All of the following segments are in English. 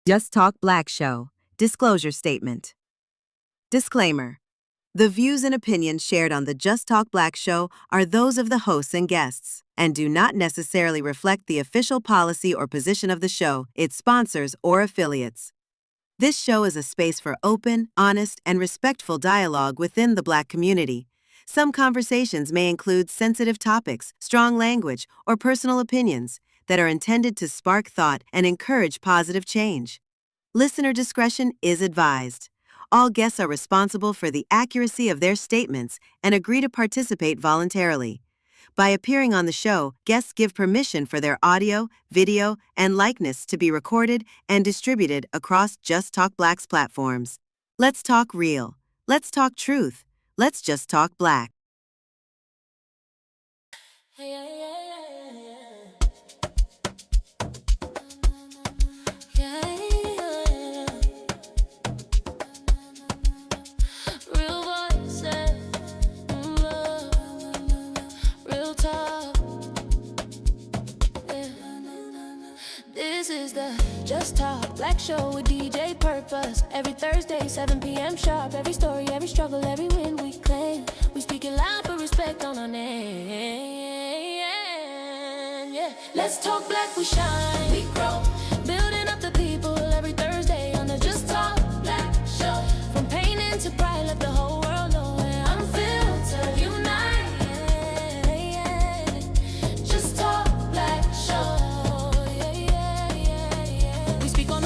Just Talk Black Show. Disclosure Statement. Disclaimer. The views and opinions shared on the Just Talk Black Show are those of the hosts and guests, and do not necessarily reflect the official policy or position of the show, its sponsors, or affiliates. This show is a space for open, honest, and respectful dialogue within the Black community. Some conversations may include sensitive topics, strong language, or personal opinions that are intended to spark thought and encourage positive change. Listener discretion is advised. All guests are responsible for the accuracy of their statements and agree to participate voluntarily. By appearing on the show, guests give permission for their audio, video, and likeness to be recorded and distributed across Just Talk Black's platforms. Let's talk real. Let's talk truth. Let's just talk black. This is the Just Talk Black Show with DJ Purpose. Every Thursday, 7 p.m. sharp. Every story, every struggle, every win we claim. We speak it loud, but respect on our name. Yeah. Let's talk black, we shine, we grow. Building up the people every Thursday on the Just Talk Black Show. From pain into pride, let the whole world know we're unfiltered, unite. Just Talk Black Show.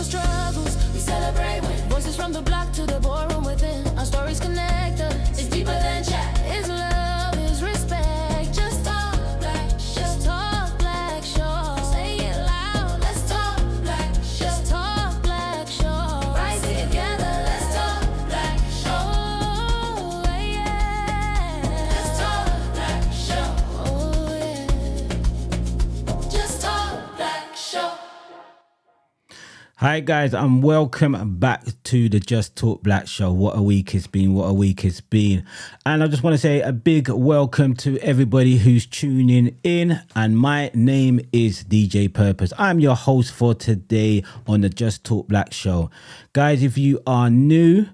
Struggles, we celebrate with voices from the block to the boardroom within. Our stories connect us. It's deeper than chat. It's love, it's respect. Just talk black. Just talk black show. Say it loud. Let's talk black. Just talk black show. Rise together. Let's talk black show. Yeah. Let's talk black show. Oh yeah. Just talk black show. Hi guys, and welcome back to the Just Talk Black Show. What a week it's been, what a week it's been. And I just want to say a big welcome to everybody who's tuning in. And my name is DJ Purpose. I'm your host for today on the Just Talk Black Show. Guys, if you are new,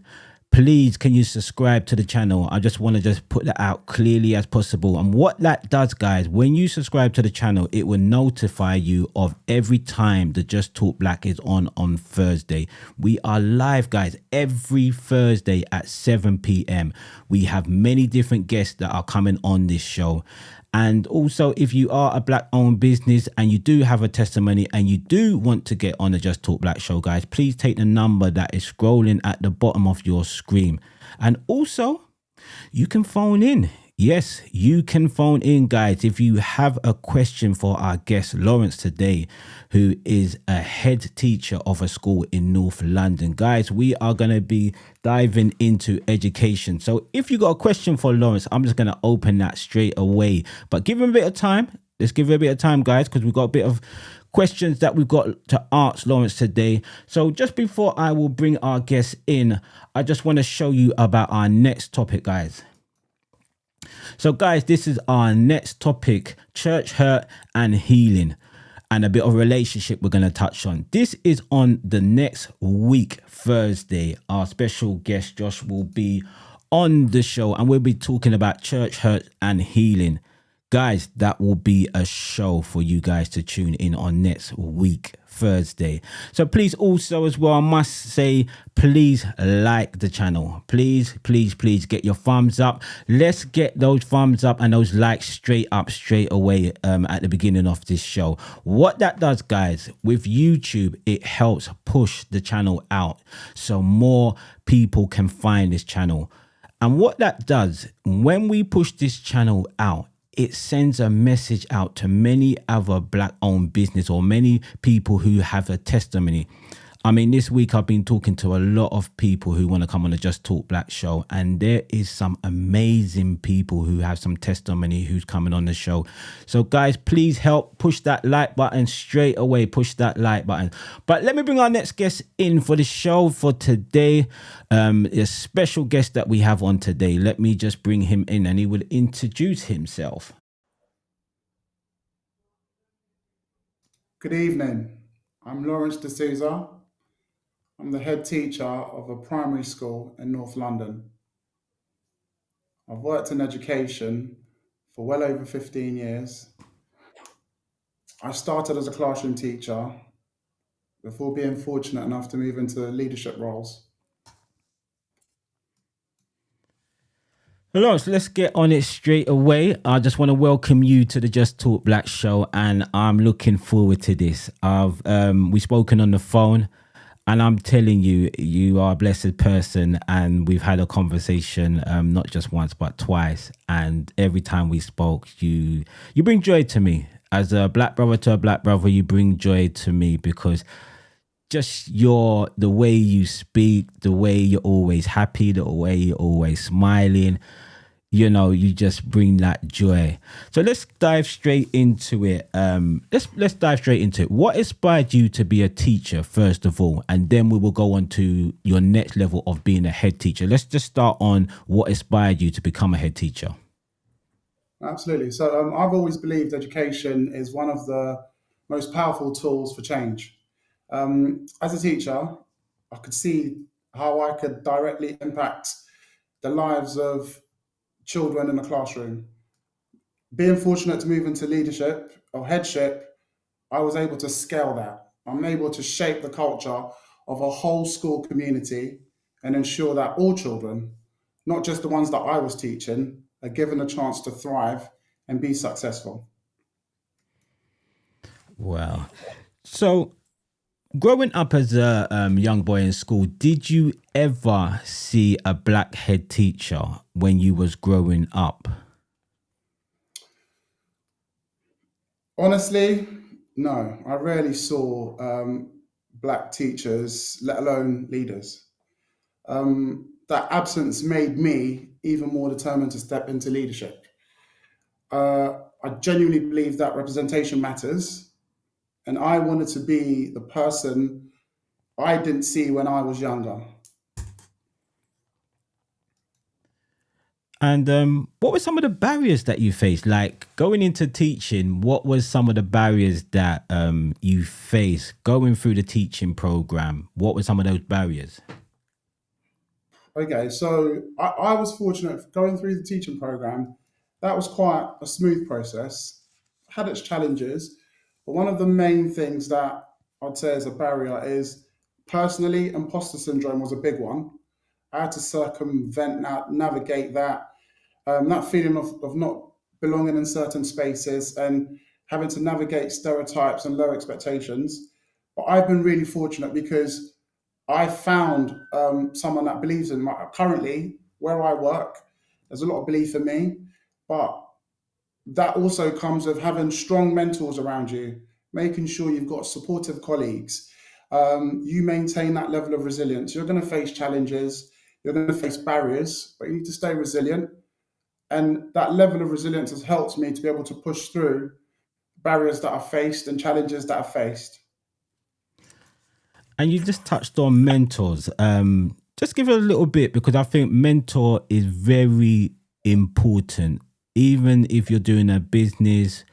please can you subscribe to the channel. I just want to put that out clearly as possible. And what that does, guys, when you subscribe to the channel, it will notify you of every time the Just Talk Black is on Thursday. We are live, guys, every Thursday at 7 p.m. We have many different guests that are coming on this show. And also, if you are a Black-owned business and you do have a testimony and you do want to get on the Just Talk Black Show, guys, please take the number that is scrolling at the bottom of your screen. And also, you can phone in. Yes, you can phone in, guys, if you have a question for our guest, Lawrence, today, who is a head teacher of a school in North London. Guys, we are going to be diving into education. So if you got a question for Lawrence, I'm just going to open that straight away. But give him a bit of time. Let's give him a bit of time, guys, because we've got a bit of questions that we've got to ask Lawrence today. So just before I will bring our guest in, I just want to show you about our next topic, guys. So guys, this is our next topic, church hurt and healing, and a bit of relationship we're going to touch on. This is on the next week, Thursday. Our special guest, Josh, will be on the show and we'll be talking about church hurt and healing. Guys, that will be a show for you guys to tune in on next week, Thursday. So please also as well, I must say, please like the channel. Please get your thumbs up. Let's get those thumbs up and those likes straight away at the beginning of this show. What that does, guys, with YouTube, it helps push the channel out so more people can find this channel. And what that does, when we push this channel out, it sends a message out to many other Black-owned business or many people who have a testimony. I mean, this week I've been talking to a lot of people who want to come on the Just Talk Black show, and there is some amazing people who have some testimony who's coming on the show. So guys, please help push that like button straight away. Push that like button. But let me bring our next guest in for the show for today. A special guest that we have on today. Let me just bring him in and he will introduce himself. Good evening. I'm Lawrence Desouza. I'm the head teacher of a primary school in North London. I've worked in education for well over 15 years. I started as a classroom teacher before being fortunate enough to move into leadership roles. Lawrence, let's get on it straight away. I just want to welcome you to the Just Talk Black show, and I'm looking forward to this. We've spoken on the phone, and I'm telling you, you are a blessed person, and we've had a conversation, not just once but twice. And every time we spoke, you bring joy to me. As a black brother to a black brother, you bring joy to me because just the way you speak, the way you're always happy, the way you're always smiling, you just bring that joy. So let's dive straight into it. Let's dive straight into it. What inspired you to be a teacher, first of all, and then we will go on to your next level of being a head teacher. Let's just start on what inspired you to become a head teacher. Absolutely. So I've always believed education is one of the most powerful tools for change. As a teacher, I could see how I could directly impact the lives of children in the classroom. Being fortunate to move into leadership or headship, I was able to scale that. I'm able to shape the culture of a whole school community and ensure that all children, not just the ones that I was teaching, are given a chance to thrive and be successful. Wow. So growing up as a young boy in school, did you ever see a black head teacher when you was growing up? Honestly, no. I rarely saw black teachers, let alone leaders. That absence made me even more determined to step into leadership. I genuinely believe that representation matters, and I wanted to be the person I didn't see when I was younger. And what were some of the barriers that you faced? Like going into teaching, what was some of the barriers that you faced going through the teaching program? What were some of those barriers? Okay, so I was fortunate going through the teaching program. That was quite a smooth process, had its challenges, but one of the main things that I'd say is a barrier is personally, imposter syndrome was a big one. I had to circumvent that, navigate that, that feeling of not belonging in certain spaces and having to navigate stereotypes and low expectations. But I've been really fortunate because I found someone that believes in my currently where I work. There's a lot of belief in me, but that also comes with having strong mentors around you, making sure you've got supportive colleagues. You maintain that level of resilience. You're going to face challenges, you're going to face barriers, but you need to stay resilient. And that level of resilience has helped me to be able to push through barriers that I faced and challenges that I faced. And you just touched on mentors. Just give it a little bit because I think mentor is very important, even if you're doing a business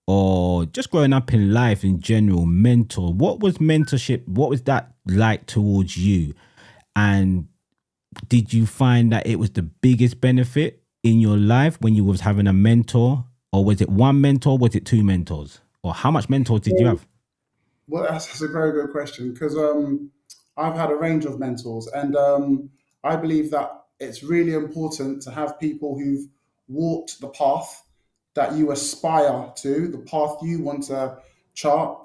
or just growing up in life in general. Mentor. What was mentorship? What was that like towards you? And did you find that it was the biggest benefit in your life when you was having a mentor, or was it one mentor? Was it two mentors, or how much mentors did you have? Well, that's a very good question because I've had a range of mentors, and I believe that it's really important to have people who've walked the path that you aspire to, the path you want to chart.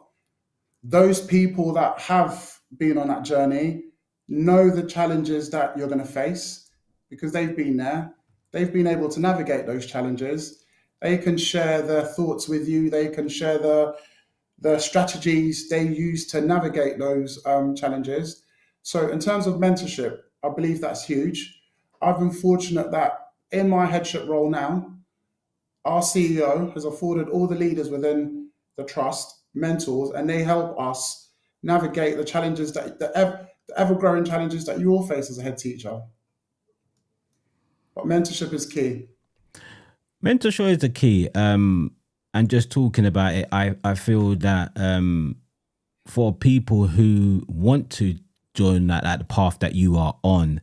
Those people that have been on that journey know the challenges that you're going to face because they've been there. They've been able to navigate those challenges. They can share their thoughts with you. They can share the strategies they use to navigate those challenges. So, in terms of mentorship, I believe that's huge. I've been fortunate that in my headship role now, our CEO has afforded all the leaders within the trust mentors, and they help us navigate the challenges the ever growing challenges that you all face as a head teacher. But mentorship is key. Mentorship is the key. And just talking about it, I feel that for people who want to during that the path that you are on,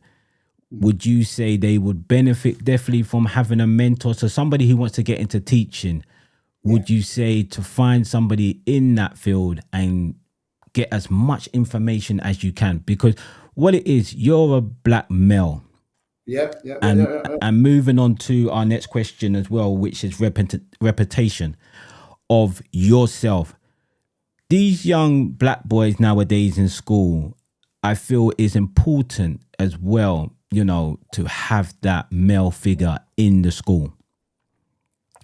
would you say they would benefit definitely from having a mentor? So somebody who wants to get into teaching, would you say to find somebody in that field and get as much information as you can? Because what it is, you're a black male. And moving on to our next question as well, which is reputation of yourself. These young black boys nowadays in school, I feel is important as well, to have that male figure in the school.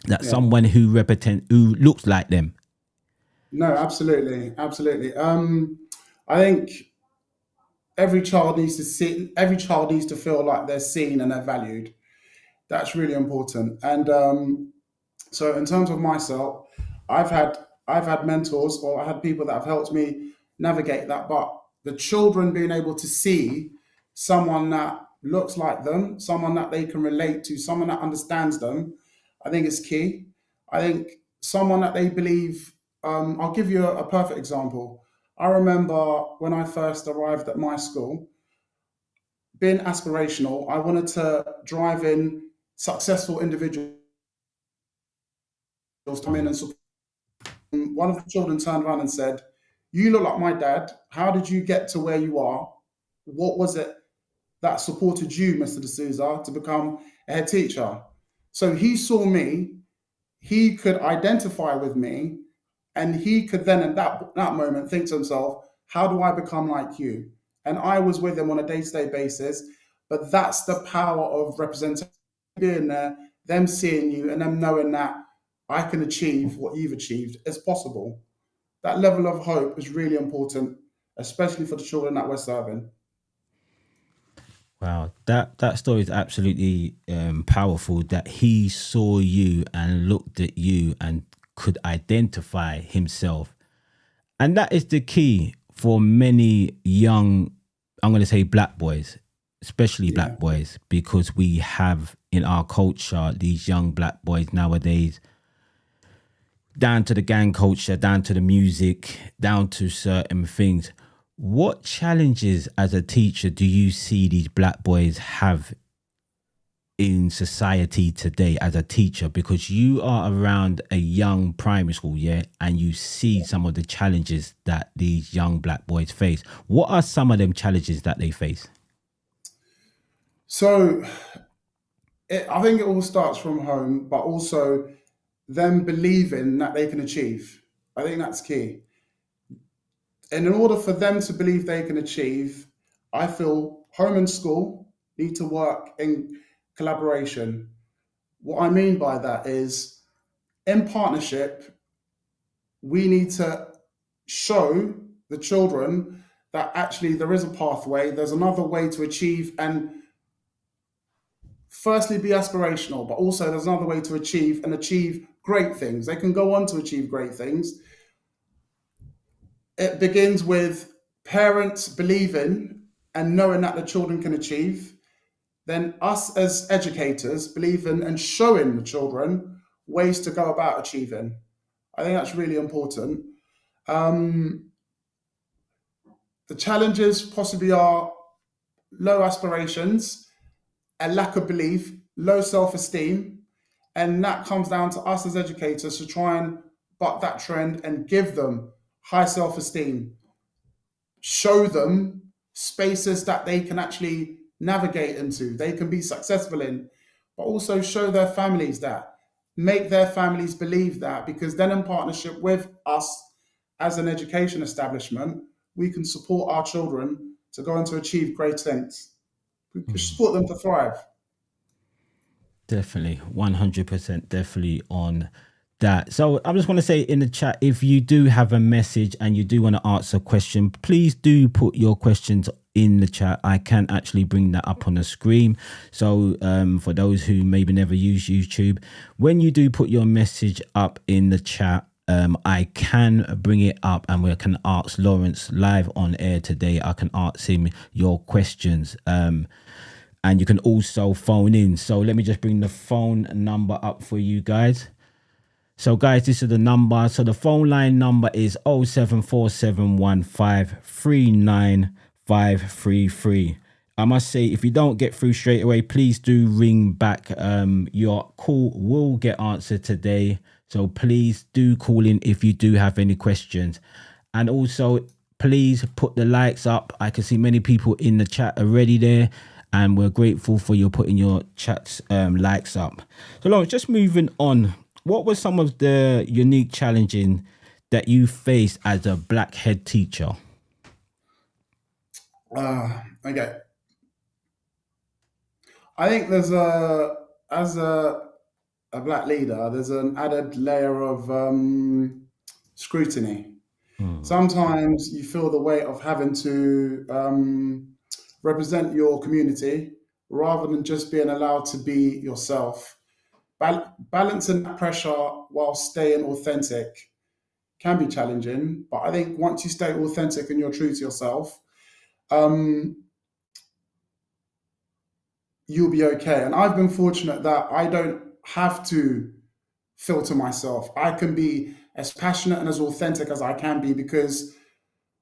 That someone who looks like them. No, absolutely. I think every child needs to feel like they're seen and they're valued. That's really important. And so in terms of myself, I've had mentors, or I had people that have helped me navigate that. But the children being able to see someone that looks like them, someone that they can relate to, someone that understands them, I think is key. I think someone that they believe. I'll give you a perfect example. I remember when I first arrived at my school, being aspirational, I wanted to drive in successful individuals come in and support. One of the children turned around and said, "You look like my dad. How did you get to where you are? What was it that supported you, Mr. Desouza, to become a head teacher?" So he saw me, he could identify with me, and he could then at that moment think to himself, how do I become like you? And I was with him on a day-to-day basis. But that's the power of representation, being there, them seeing you and them knowing that I can achieve what you've achieved is possible. That level of hope is really important, especially for the children that we're serving. Wow, that story is absolutely powerful. That he saw you and looked at you and could identify himself, and that is the key for many young, I'm going to say black boys, especially black boys, because we have in our culture these young black boys nowadays, down to the gang culture, down to the music, down to certain things. What challenges as a teacher do you see these black boys have in society today as a teacher? Because you are around a young primary school, and you see some of the challenges that these young black boys face. What are some of them challenges that they face? So I think it all starts from home, but also them believing that they can achieve. I think that's key. And in order for them to believe they can achieve, I feel home and school need to work in collaboration. What I mean by that is, in partnership, we need to show the children that actually there is a pathway, there's another way to achieve, and firstly be aspirational, but also there's another way to achieve great things. They can go on to achieve great things. It begins with parents believing and knowing that the children can achieve, then us as educators believing and showing the children ways to go about achieving. I think that's really important. The challenges possibly are low aspirations, a lack of belief, low self-esteem, and that comes down to us as educators to try and buck that trend and give them high self-esteem, show them spaces that they can actually navigate into, they can be successful in, but also show their families that, make their families believe that, because then in partnership with us as an education establishment, we can support our children to go on to achieve great things. We can support them to thrive. Definitely, 100% definitely on that. So I just want to say in the chat, if you do have a message and you do want to ask a question, please do put your questions in the chat. I can actually bring that up on the screen. So for those who maybe never use YouTube, when you do put your message up in the chat, I can bring it up and we can ask Lawrence live on air today. I can ask him your questions. And you can also phone in. So let me just bring the phone number up for you guys. So guys, this is the number. So the phone line number is 07471539555. 533. I must say, if you don't get through straight away, please do ring back. Your call will get answered today. So please do call in if you do have any questions. And also, please put the likes up. I can see many people in the chat already there. And we're grateful for you putting your chats likes up. So Lawrence, just moving on. What were some of the unique challenges that you faced as a black head teacher? Okay. I think as a black leader, there's an added layer of scrutiny. Sometimes you feel the weight of having to represent your community rather than just being allowed to be yourself. Balancing that pressure while staying authentic can be challenging, but I think once you stay authentic and you're true to yourself, um, you'll be okay. And I've been fortunate that I don't have to filter myself. I can be as passionate and as authentic as I can be because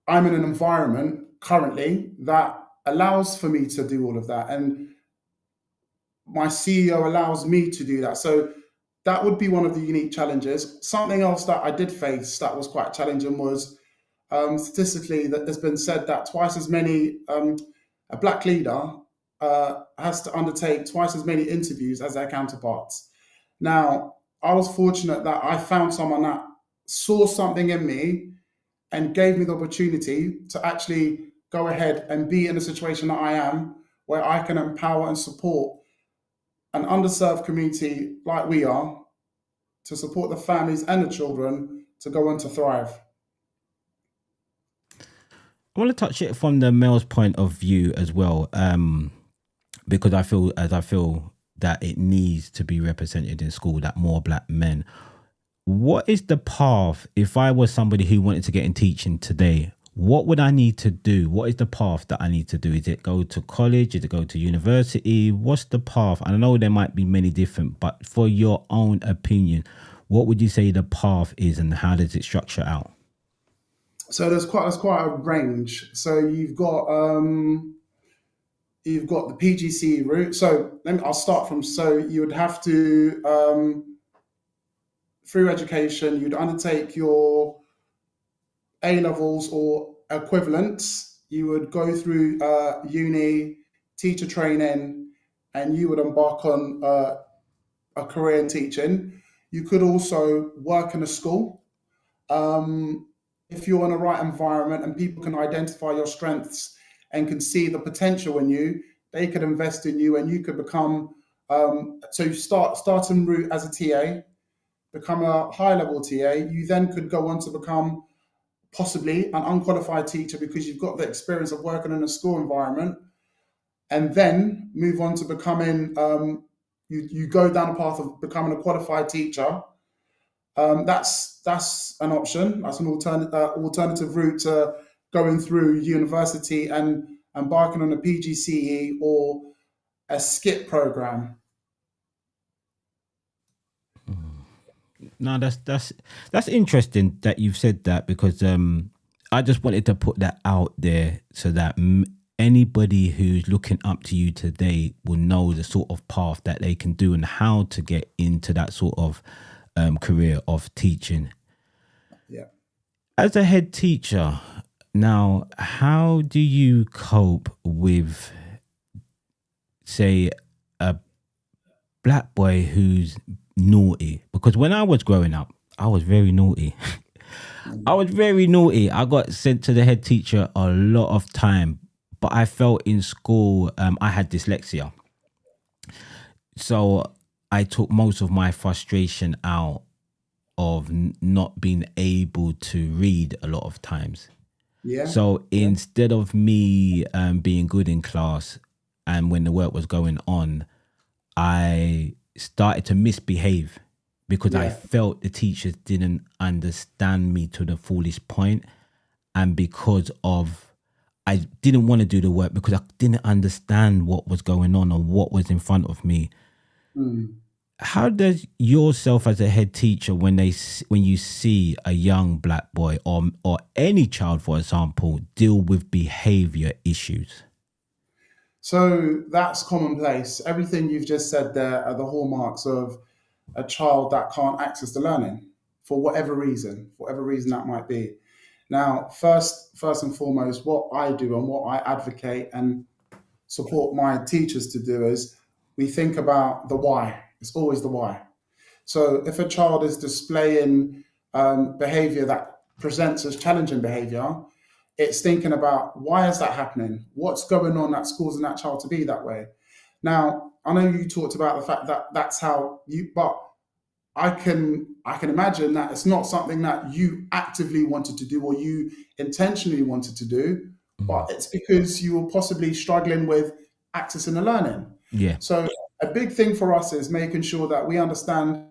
I'm in an environment currently that allows for me to do all of that. And my CEO allows me to do that. So that would be one of the unique challenges. Something else that I did face that was quite challenging was statistically that there's been said that twice as many, a black leader has to undertake twice as many interviews as their counterparts. Now, I was fortunate that I found someone that saw something in me and gave me the opportunity to actually go ahead and be in a situation that I am where I can empower and support an underserved community like we are to support the families and the children to go on to thrive. I want to touch it from the male's point of view as well, because I feel that it needs to be represented in school, that more black men. What is the path if I was somebody who wanted to get in teaching today? What would I need to do? What is the path that I need to do? Is it go to college? Is it go to university? What's the path? I know there might be many different, but for your own opinion, what would you say the path is and how does it structure out? So there's quite a range. So you've got the PGCE route. So I'll start from, so you would have to through education, you'd undertake your A levels or equivalents. You would go through uni, teacher training, and you would embark on a career in teaching. You could also work in a school. If you're in the right environment and people can identify your strengths and can see the potential in you, they could invest in you and you could become, so you starting route as a TA, become a high level TA. You then could go on to become possibly an unqualified teacher because you've got the experience of working in a school environment, and then move on to becoming, you go down a path of becoming a qualified teacher. That's an option. That's an alternative route to going through university and embarking on a PGCE or a skip program. No, that's interesting that you've said that because I just wanted to put that out there so that anybody who's looking up to you today will know the sort of path that they can do and how to get into that sort of career of teaching. Yeah. As a head teacher, now, how do you cope with, say, a black boy who's naughty? Because when I was growing up, I was very naughty. I got sent to the head teacher a lot of time, but I felt in school I had dyslexia. So I took most of my frustration out of not being able to read a lot of times. Yeah. So instead of me being good in class and when the work was going on, I started to misbehave because I felt the teachers didn't understand me to the fullest point, and because of I didn't want to do the work because I didn't understand what was going on or what was in front of me. how does yourself as a head teacher, when you see a young black boy or any child, for example, deal with behavior issues? So that's commonplace. Everything you've just said there are the hallmarks of a child that can't access the learning for whatever reason that might be. Now, first and foremost, what I do and what I advocate and support my teachers to do is we think about the why. It's always the why. So if a child is displaying behavior that presents as challenging behavior, it's thinking about why is that happening? What's going on that's causing that child to be that way? Now, I know you talked about the fact that that's how you, but I can imagine that it's not something that you actively wanted to do or you intentionally wanted to do, Mhm. but it's because you were possibly struggling with accessing the learning. Yeah. So a big thing for us is making sure that we understand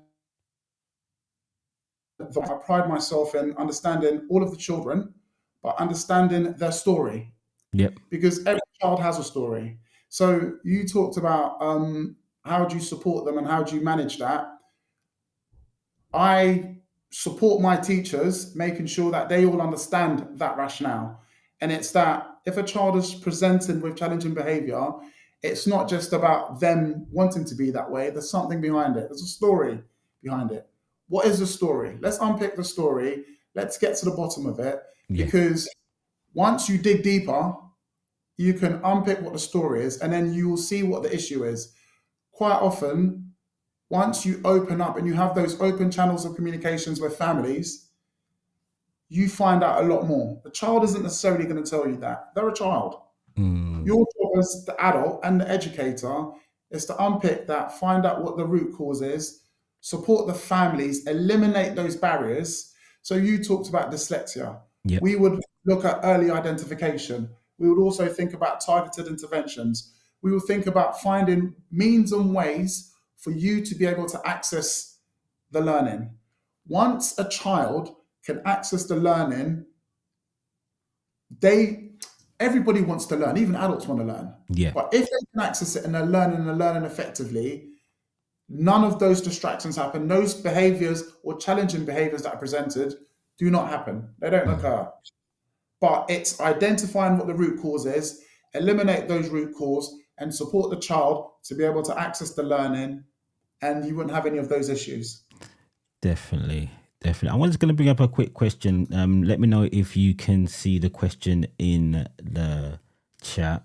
that I pride myself in understanding all of the children, but understanding their story Yep. because every child has a story. So you talked about how do you support them and how do you manage that? I support my teachers, making sure that they all understand that rationale. And it's that if a child is presented with challenging behavior, it's not just about them wanting to be that way. There's something behind it. There's a story behind it. What is the story? Let's unpick the story. Let's get to the bottom of it. Yeah. Because once you dig deeper, you can unpick what the story is and then you will see what the issue is. Quite often, once you open up and you have those open channels of communications with families, you find out a lot more. The child isn't necessarily going to tell you that. They're a child. Mm. Your job as the adult and the educator is to unpick that, find out what the root cause is, support the families, eliminate those barriers. So you talked about dyslexia. Yep. We would look at early identification. We would also think about targeted interventions. We would think about finding means and ways for you to be able to access the learning. Once a child can access the learning, everybody wants to learn, even adults want to learn. Yeah. But if they can access it and they're learning effectively, none of those distractions happen. Those behaviors or challenging behaviors that are presented do not happen. They don't occur. But it's identifying what the root cause is, eliminate those root cause, and support the child to be able to access the learning, and you wouldn't have any of those issues. Definitely. I was going to bring up a quick question. Let me know if you can see the question in the chat.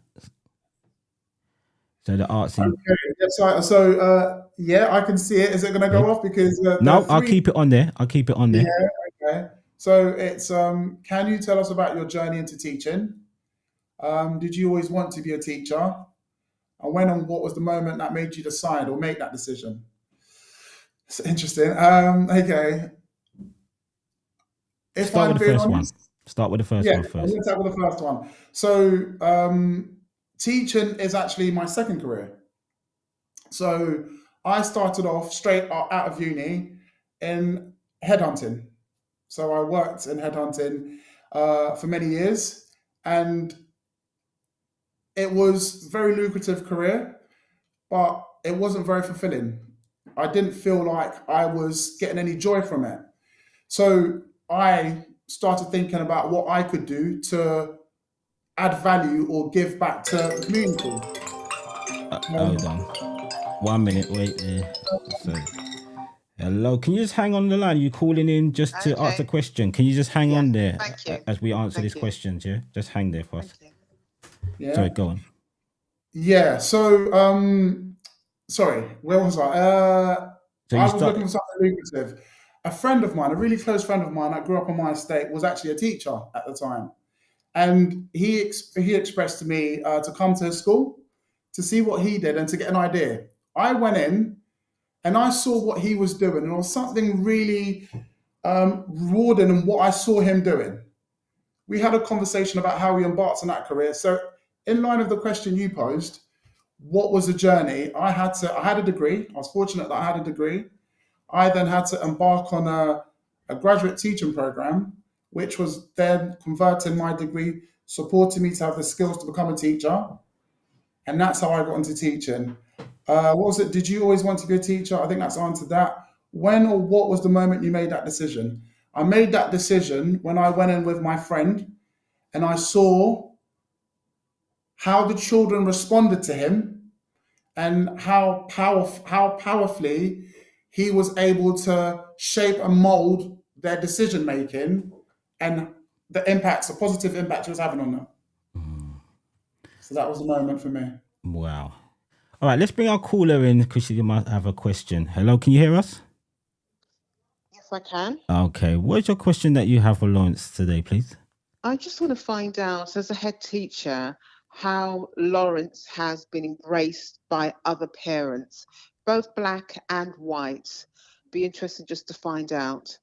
So the arts in... Okay. Yeah, I can see it. Is it going to go off? Because no, I'll keep it on there. Yeah, okay. So it's can you tell us about your journey into teaching? Did you always want to be a teacher? And when and what was the moment that made you decide or make that decision? It's interesting. Okay. If Start I'm with the being first one. honest, Start with the first yeah, one I'm first. going to start with the first one. So teaching is actually my second career. So I started off straight out of uni in headhunting. So I worked in headhunting for many years, and it was a very lucrative career, but it wasn't very fulfilling. I didn't feel like I was getting any joy from it. So I started thinking about what I could do to add value or give back to the community. Hold on. 1 minute. Wait there. So, hello. Can you just hang on the line? You calling in just to ask a question? Can you just hang on there Thank you. as we answer Thank these you. questions? Yeah, just hang there for us. Thank you. Yeah. Sorry, go on. Yeah. So, sorry, where was I? So I you was looking for something lucrative. A friend of mine, a really close friend of mine that grew up on my estate, was actually a teacher at the time. And he expressed to me to come to his school to see what he did and to get an idea. I went in and I saw what he was doing, and there was something really rewarding in what I saw him doing. We had a conversation about how he embarked on that career. So, in line of the question you posed, what was the journey? I had a degree. I was fortunate that I had a degree. I then had to embark on a graduate teaching program, which was then converting my degree, supporting me to have the skills to become a teacher. And that's how I got into teaching. What was it? Did you always want to be a teacher? I think that's answered that. When or what was the moment you made that decision? I made that decision when I went in with my friend and I saw how the children responded to him and how powerfully he was able to shape and mold their decision making and the positive impact he was having on them. So that was the moment for me. Wow. All right, let's bring our caller in because she might have a question. Hello, can you hear us? Yes, I can. Okay, what's your question that you have for Lawrence today, please? I just want to find out, as a head teacher, how Lawrence has been embraced by other parents, both black and white. Be interested just to find out.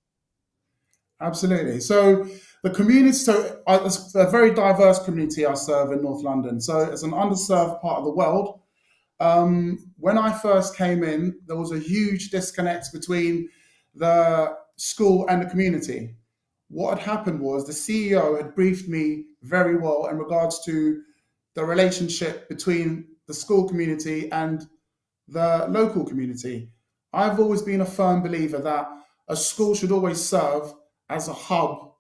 Absolutely. So the community, it's a very diverse community I serve in North London. So it's an underserved part of the world. When I first came in, there was a huge disconnect between the school and the community. What had happened was the CEO had briefed me very well in regards to the relationship between the school community and the local community. I've always been a firm believer that a school should always serve as a hub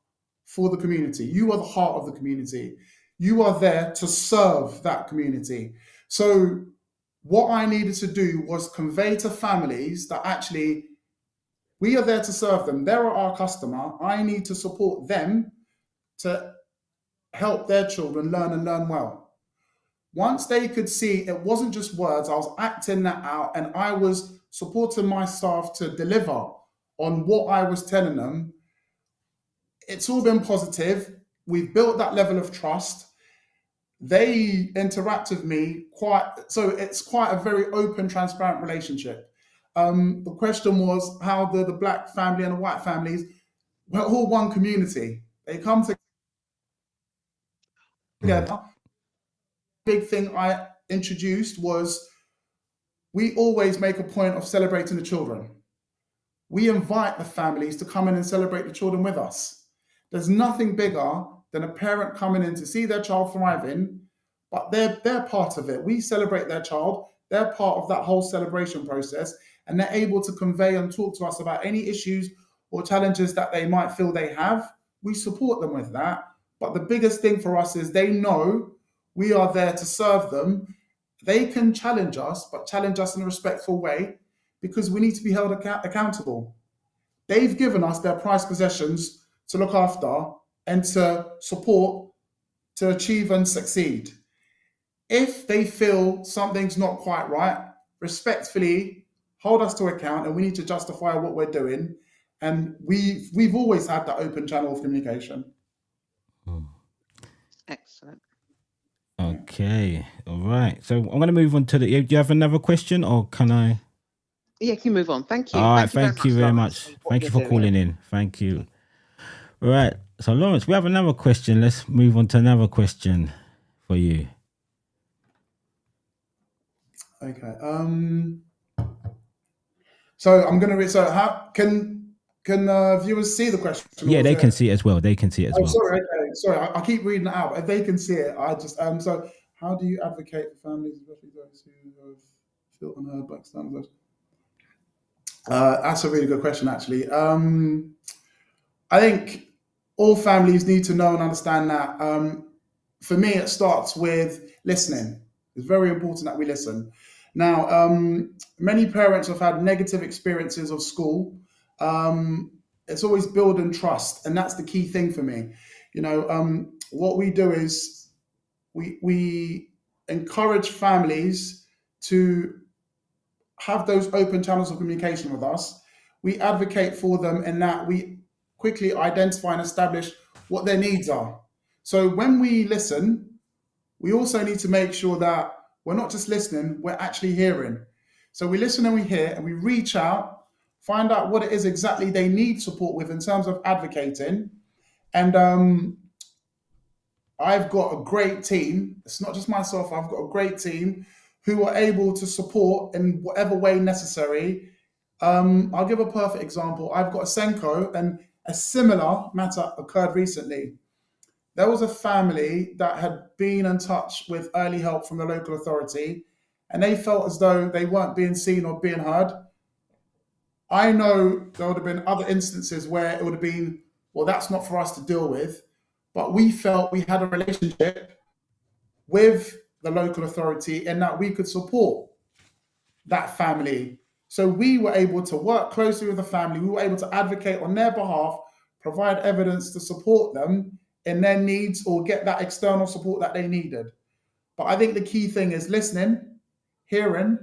for the community. You are the heart of the community. You are there to serve that community. So, what I needed to do was convey to families that actually we are there to serve them. They're our customer. I need to support them to help their children learn and learn well. Once they could see it wasn't just words, I was acting that out and I was supporting my staff to deliver on what I was telling them. It's all been positive. We've built that level of trust. They interact with me so it's quite a very open, transparent relationship. The question was, how do the black family and the white families, we're all one community. They come together. Big thing I introduced was we always make a point of celebrating the children. We invite the families to come in and celebrate the children with us. There's nothing bigger than a parent coming in to see their child thriving, but they're part of it. We celebrate their child. They're part of that whole celebration process, and they're able to convey and talk to us about any issues or challenges that they might feel they have. We support them with that. But the biggest thing for us is they know we are there to serve them. They can challenge us, but challenge us in a respectful way because we need to be held accountable. They've given us their prized possessions to look after and to support, to achieve and succeed. If they feel something's not quite right, respectfully hold us to account and we need to justify what we're doing. And we've always had that open channel of communication. Excellent. Okay, all right. So I'm going to move on to do you have another question or can I? Yeah, can you move on? Thank you. All right, thank you very Lawrence, much. for what Thank you you're for doing. calling in. Thank you. All right. So Lawrence, we have another question. Let's move on to another question for you. Okay. So I'm going to read. So how can viewers see the question? Yeah, they can see it as well. They can see it as Oh, well. sorry. Okay. Sorry, I keep reading it out. If they can see it, I just So how do you advocate for families, especially those who have felt unheard by external? That's a really good question, actually. I think all families need to know and understand that. For me, it starts with listening. It's very important that we listen. Now, many parents have had negative experiences of school. It's always building trust, and that's the key thing for me. What we do is we encourage families to have those open channels of communication with us. We advocate for them in that we quickly identify and establish what their needs are. So when we listen, we also need to make sure that we're not just listening, we're actually hearing. So we listen and we hear and we reach out, find out what it is exactly they need support with in terms of advocating. And I've got a great team. It's not just myself, I've got a great team who are able to support in whatever way necessary. I'll give a perfect example. I've got a Senko, and a similar matter occurred recently. There was a family that had been in touch with early help from the local authority, and they felt as though they weren't being seen or being heard. I know there would have been other instances where it would have been, well, that's not for us to deal with, but we felt we had a relationship with the local authority and that we could support that family. So we were able to work closely with the family. We were able to advocate on their behalf, provide evidence to support them in their needs or get that external support that they needed. But I think the key thing is listening, hearing,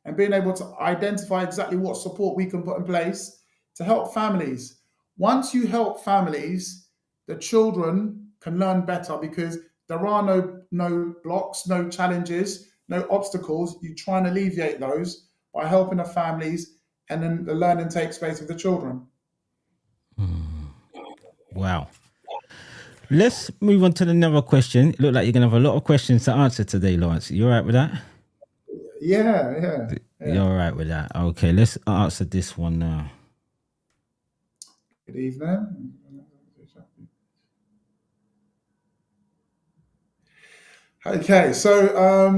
and being able to identify exactly what support we can put in place to help families. Once you help families, the children can learn better because there are no blocks, no challenges, no obstacles. You try and alleviate those by helping the families, and then the learning takes place with the children. Wow. Let's move on to another question. It looks like you're going to have a lot of questions to answer today, Lawrence. You all right with that? Yeah. You're all right with that. Okay, let's answer this one now. Good evening. Okay, so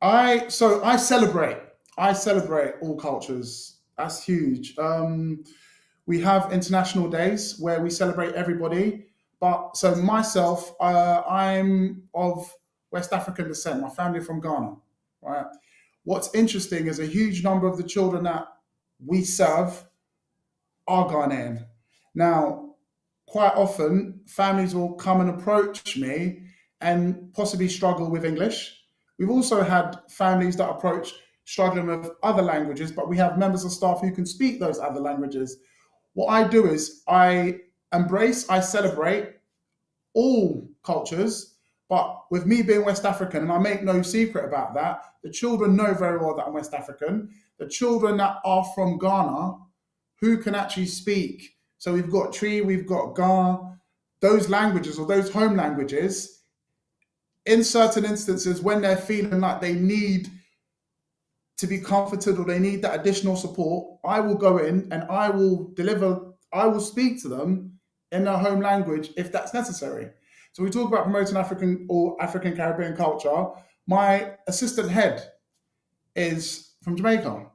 I celebrate all cultures. That's huge. We have international days where we celebrate everybody. But so myself, I'm of West African descent. My family from Ghana, right? What's interesting is a huge number of the children that we serve are Ghanaian. Now, quite often, families will come and approach me and possibly struggle with English. We've also had families that approach struggling with other languages, but we have members of staff who can speak those other languages. What I do is I celebrate all cultures, but with me being West African, and I make no secret about that, the children know very well that I'm West African. The children that are from Ghana, who can actually speak. So we've got Tree, we've got Ga, those languages or those home languages, in certain instances when they're feeling like they need to be comforted or they need that additional support, I will go in and I will speak to them in their home language if that's necessary. So we talk about promoting African or African Caribbean culture. My assistant head is from Jamaica.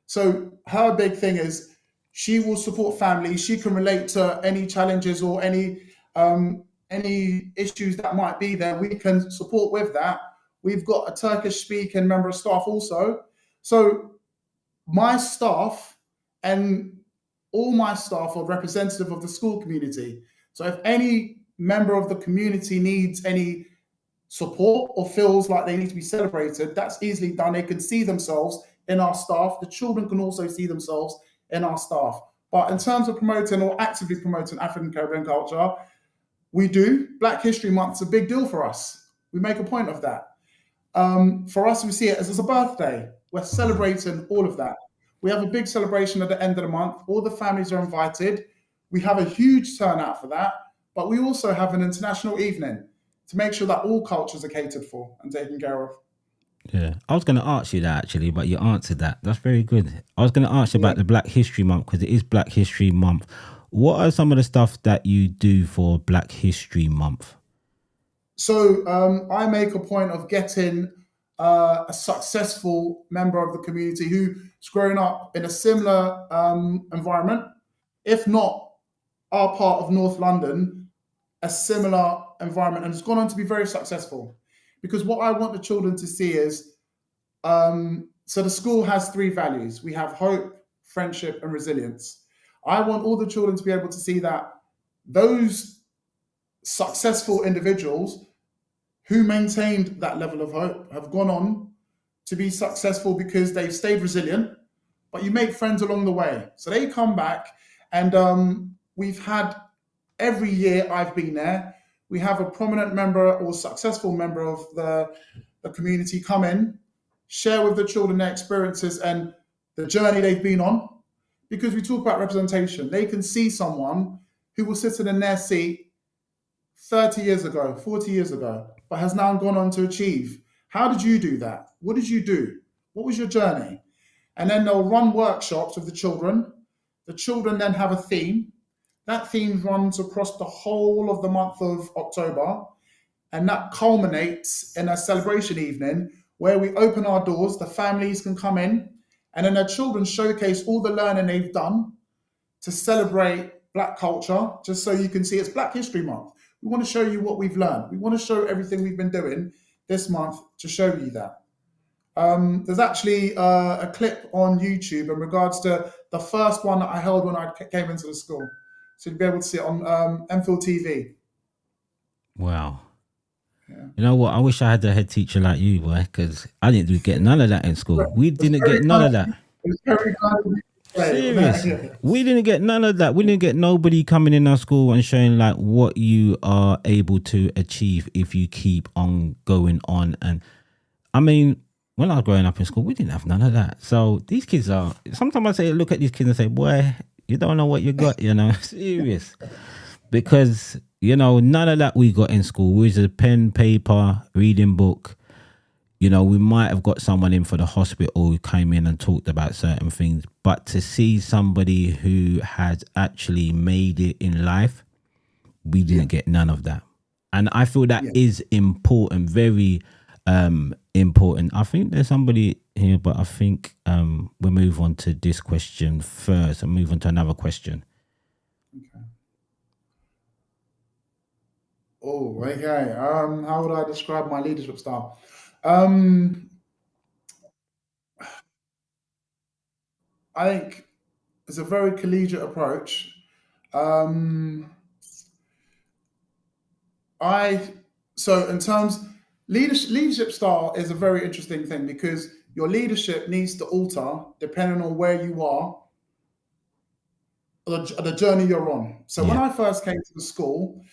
So her big thing is she will support families. She can relate to any challenges or any issues that might be there. We can support with that. We've got a Turkish speaking member of staff also. So my staff and all my staff are representative of the school community. So if any member of the community needs any support or feels like they need to be celebrated, that's easily done. They can see themselves in our staff. The children can also see themselves in our staff. But in terms of promoting or actively promoting African Caribbean culture, we do. Black History Month is a big deal for us. We make a point of that. For us, we see it as a birthday. We're celebrating all of that. We have a big celebration at the end of the month. All the families are invited. We have a huge turnout for that. But we also have an international evening to make sure that all cultures are catered for and taken care of. Yeah, I was going to ask you that actually, but you answered that. That's very good. I was going to ask you about the Black History Month because it is Black History Month. What are some of the stuff that you do for Black History Month? So I make a point of getting a successful member of the community who's grown up in a similar environment, if not our part of North London, a similar environment, and has gone on to be very successful. Because what I want the children to see is, so the school has 3 values. We have hope, friendship, and resilience. I want all the children to be able to see that those successful individuals who maintained that level of hope have gone on to be successful because they've stayed resilient, but you make friends along the way. So they come back, and we've had, every year I've been there, we have a prominent member or successful member of the community come in, share with the children their experiences and the journey they've been on. Because we talk about representation. They can see someone who was sitting in their seat 30 years ago, 40 years ago, but has now gone on to achieve. How did you do that? What did you do? What was your journey? And then they'll run workshops with the children. The children then have a theme. That theme runs across the whole of the month of October. and that culminates in a celebration evening where we open our doors, the families can come in, and then the children showcase all the learning they've done to celebrate Black culture, just so you can see it's Black History Month. We want to show you what we've learned. We want to show everything we've been doing this month to show you that. There's actually a clip on YouTube in regards to the first one that I held when I came into the school. So you'll be able to see it on Enfield TV. Wow. You know what? I wish I had a head teacher like you, boy, because I didn't get none of that in school. We didn't get none of that. It's very kind of you to say. Serious. Yeah. We didn't get none of that. We didn't get nobody coming in our school and showing like what you are able to achieve if you keep on going on. And I mean, when I was growing up in school, we didn't have none of that. So these kids are, sometimes I say, look at these kids and say, boy, you don't know what you got, you know, serious. Because, you know, none of that we got in school. We was a pen, paper, reading book. You know, we might have got someone in for the hospital who came in and talked about certain things. But to see somebody who has actually made it in life, we didn't get none of that. And I feel that is important, very important. I think there's somebody here, but I think we'll move on to this question first and move on to another question. Okay. Oh, okay. How would I describe my leadership style? I think it's a very collegiate approach. So in terms leadership style is a very interesting thing because your leadership needs to alter depending on where you are, the journey you're on. So when I first came to the school,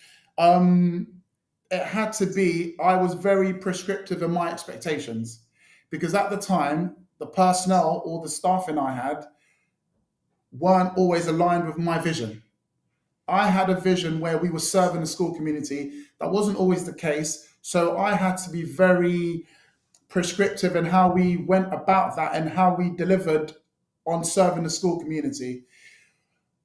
it had to be, I was very prescriptive in my expectations because at the time, the personnel or the staffing I had weren't always aligned with my vision. I had a vision where we were serving the school community. That wasn't always the case. So I had to be very prescriptive in how we went about that and how we delivered on serving the school community.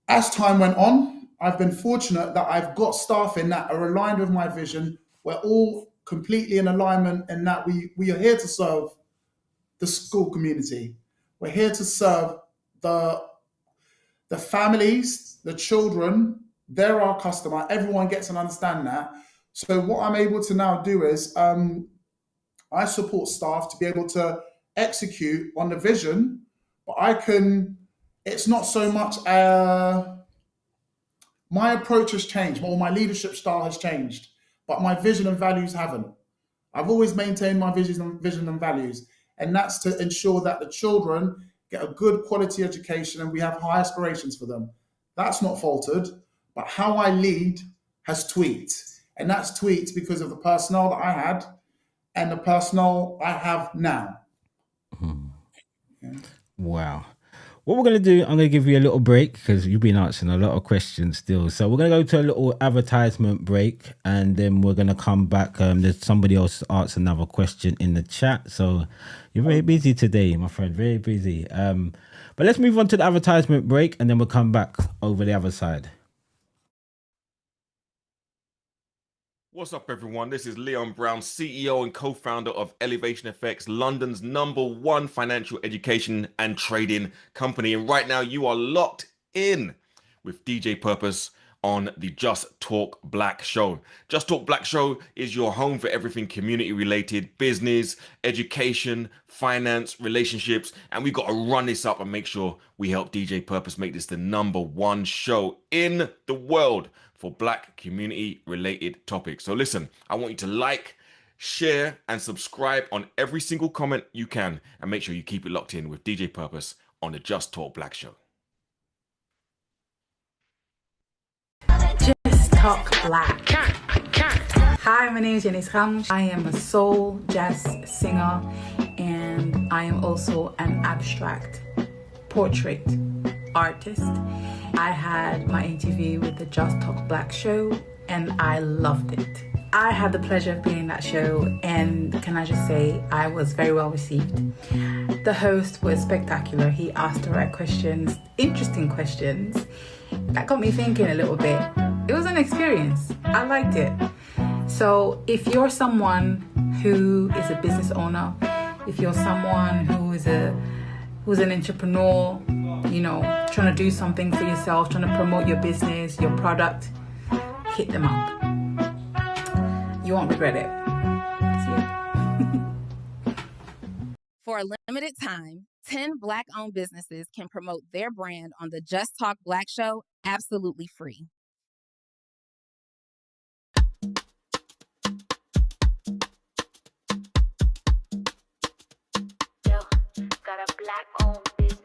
As time went on, I've been fortunate that I've got staff in that are aligned with my vision. We're all completely in alignment in that we are here to serve the school community. We're here to serve the families, the children. They're our customer. Everyone gets and understand that. So what I'm able to now do is I support staff to be able to execute on the vision, but it's not so much, my approach has changed, or my leadership style has changed, but my vision and values haven't. I've always maintained my vision and values, and that's to ensure that the children get a good quality education and we have high aspirations for them. That's not faltered, but how I lead has tweaked. And that's tweaked because of the personnel that I had and the personnel I have now. Yeah. Wow. What we're going to do, I'm going to give you a little break because you've been answering a lot of questions still. So we're going to go to a little advertisement break and then we're going to come back. There's somebody else asked another question in the chat. So you're very busy today, my friend, very busy. But let's move on to the advertisement break and then we'll come back over the other side. What's up, everyone? This is Leon Brown, CEO and co-founder of Elevation FX, London's #1 financial education and trading company. And right now you are locked in with DJ Purpose on the Just Talk Black Show. Just Talk Black Show is your home for everything community related, business, education, finance, relationships. And we've got to run this up and make sure we help DJ Purpose make this the #1 show in the world for Black community related topics. So listen, I want you to like, share, and subscribe on every single comment you can, and make sure you keep it locked in with DJ Purpose on the Just Talk Black Show. Just Talk Black. Hi, my name is Janice Ramos. I am a soul jazz singer, and I am also an abstract portrait artist. I had my interview with the Just Talk Black show and I loved it. I had the pleasure of being in that show, and can I just say I was very well received. The host was spectacular. He asked the right questions, interesting questions. That got me thinking a little bit. It was an experience. I liked it. So if you're someone who is a business owner, if you're someone who's an entrepreneur, you know, trying to do something for yourself, trying to promote your business, your product, hit them up. You won't regret it. See you. For a limited time, 10 Black-owned businesses can promote their brand on the Just Talk Black Show absolutely free. Yo, got a Black-owned business.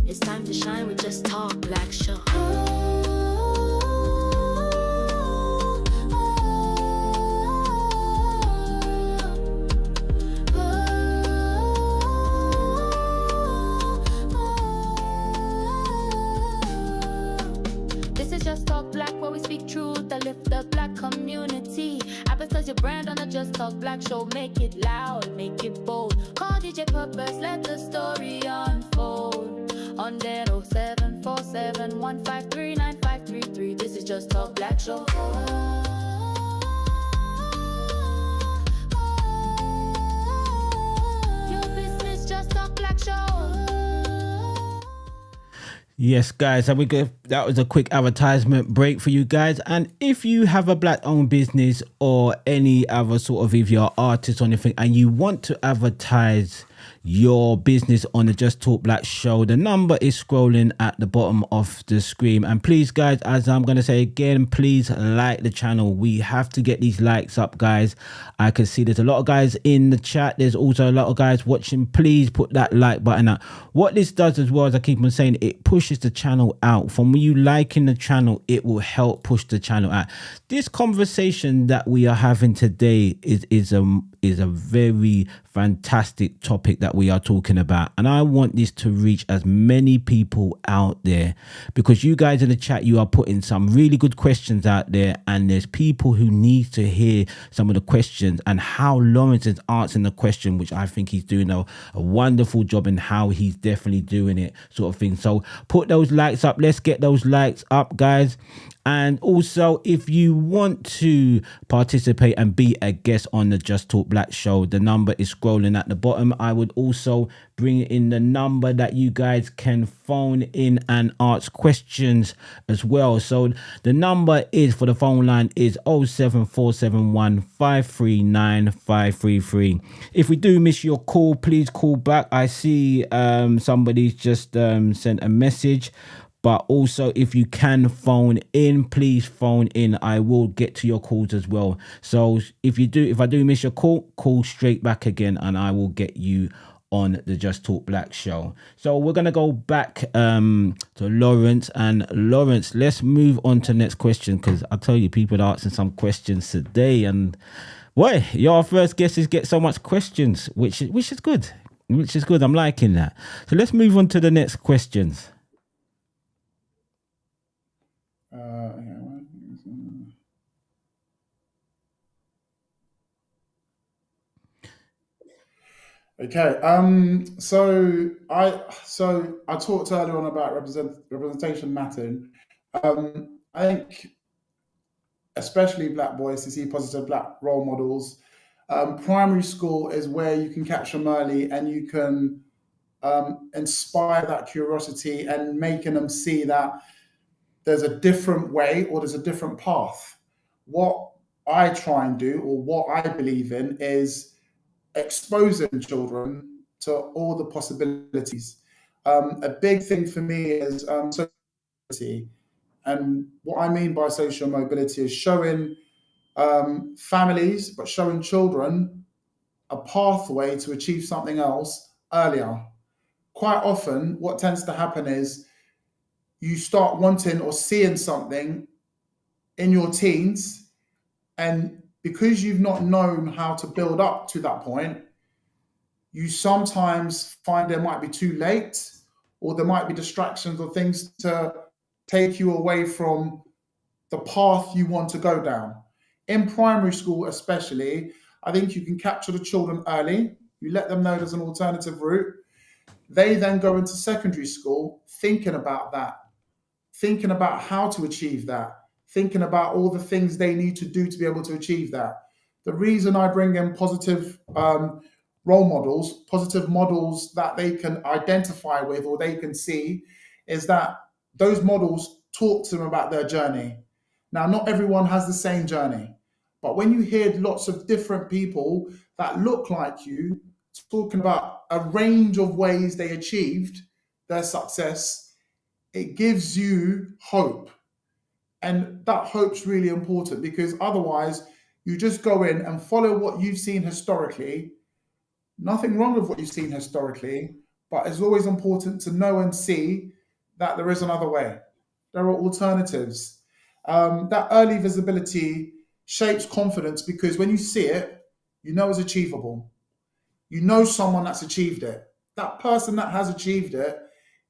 It's time to shine with Just Talk Black Show. This is Just Talk Black, where we speak truth that lift the Black community. Advertise your brand on the Just Talk Black Show. Make it loud, make it bold. Call DJ Purpose, let the story unfold. On that 0747-153-9533. This is Just Talk Black Show. Your business, Just Talk Black Show. Yes, guys, and that was a quick advertisement break for you guys. And if you have a Black-owned business or any other sort of, if you're an artist or anything, and you want to advertise your business on the Just Talk Black Show, the number is scrolling at the bottom of the screen. And please, guys, as I'm going to say again, please like the channel. We have to get these likes up, guys. I can see there's a lot of guys in the chat. There's also a lot of guys watching. Please put that like button up. What this does as well, as I keep on saying, it pushes the channel out. From you liking the channel, it will help push the channel out. This conversation that we are having today is a very fantastic topic that we are talking about, and I want this to reach as many people out there, because you guys in the chat, you are putting some really good questions out there, and there's people who need to hear some of the questions and how Lawrence is answering the question, which I think he's doing a wonderful job in how he's definitely doing it, sort of thing. So put those likes up. Let's get those likes up, guys. And also, if you want to participate and be a guest on the Just Talk Black Show, the number is scrolling at the bottom. I would also bring in the number that you guys can phone in and ask questions as well. So the number is for the phone line is 07471 539 533. If we do miss your call, please call back. I see somebody's just sent a message. But also, if you can phone in, please phone in. I will get to your calls as well. So if I do miss your call, call straight back again, and I will get you on the Just Talk Black Show. So we're gonna go back to Lawrence. And Lawrence, let's move on to the next question, because I tell you, people are asking some questions today, and boy, your first guesses get so much questions, which is good. Which is good. I'm liking that. So let's move on to the next questions. Okay. So I talked earlier on about representation mattering. I think, especially Black boys, to see positive Black role models. Primary school is where you can catch them early, and you can inspire that curiosity and making them see that there's a different way or there's a different path. What I try and do, or what I believe in, is exposing children to all the possibilities. A big thing for me is social mobility. And what I mean by social mobility is showing families, but showing children a pathway to achieve something else earlier. Quite often, what tends to happen is you start wanting or seeing something in your teens, and because you've not known how to build up to that point, you sometimes find it might be too late, or there might be distractions or things to take you away from the path you want to go down. In primary school especially, I think you can capture the children early. You let them know there's an alternative route. They then go into secondary school thinking about that. thinking about how to achieve that, thinking about all the things they need to do to be able to achieve that. The reason I bring in positive role models, positive models that they can identify with or they can see, is that those models talk to them about their journey. Now, not everyone has the same journey, but when you hear lots of different people that look like you talking about a range of ways they achieved their success, it gives you hope. And that hope's really important, because otherwise you just go in and follow what you've seen historically. Nothing wrong with what you've seen historically, but it's always important to know and see that there is another way. There are alternatives. That early visibility shapes confidence, because when you see it, you know it's achievable. You know someone that's achieved it. That person that has achieved it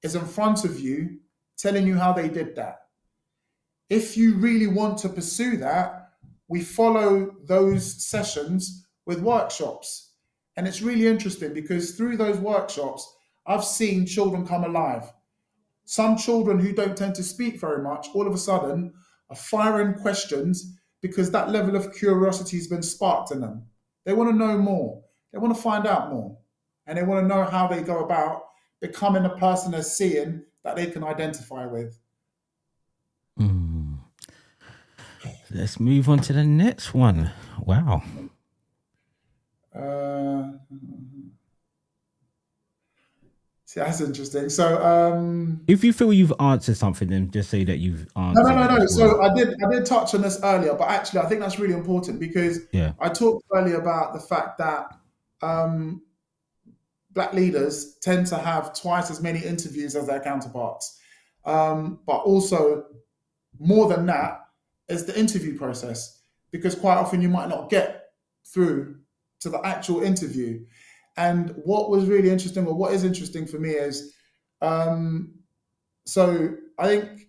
is in front of you telling you how they did that. If you really want to pursue that, we follow those sessions with workshops. And it's really interesting because through those workshops, I've seen children come alive. Some children who don't tend to speak very much, all of a sudden, are firing questions because that level of curiosity has been sparked in them. They want to know more. They want to find out more. And they want to know how they go about becoming a person they're seeing that they can identify with. Let's move on to the next one. Wow. See, that's interesting. So, if you feel you've answered something, then just say that you've answered. No. So I did touch on this earlier, but actually, I think that's really important because I talked earlier about the fact that Black leaders tend to have twice as many interviews as their counterparts, but also more than that is the interview process, because quite often you might not get through to the actual interview. And what was really interesting, or what is interesting for me, is so I think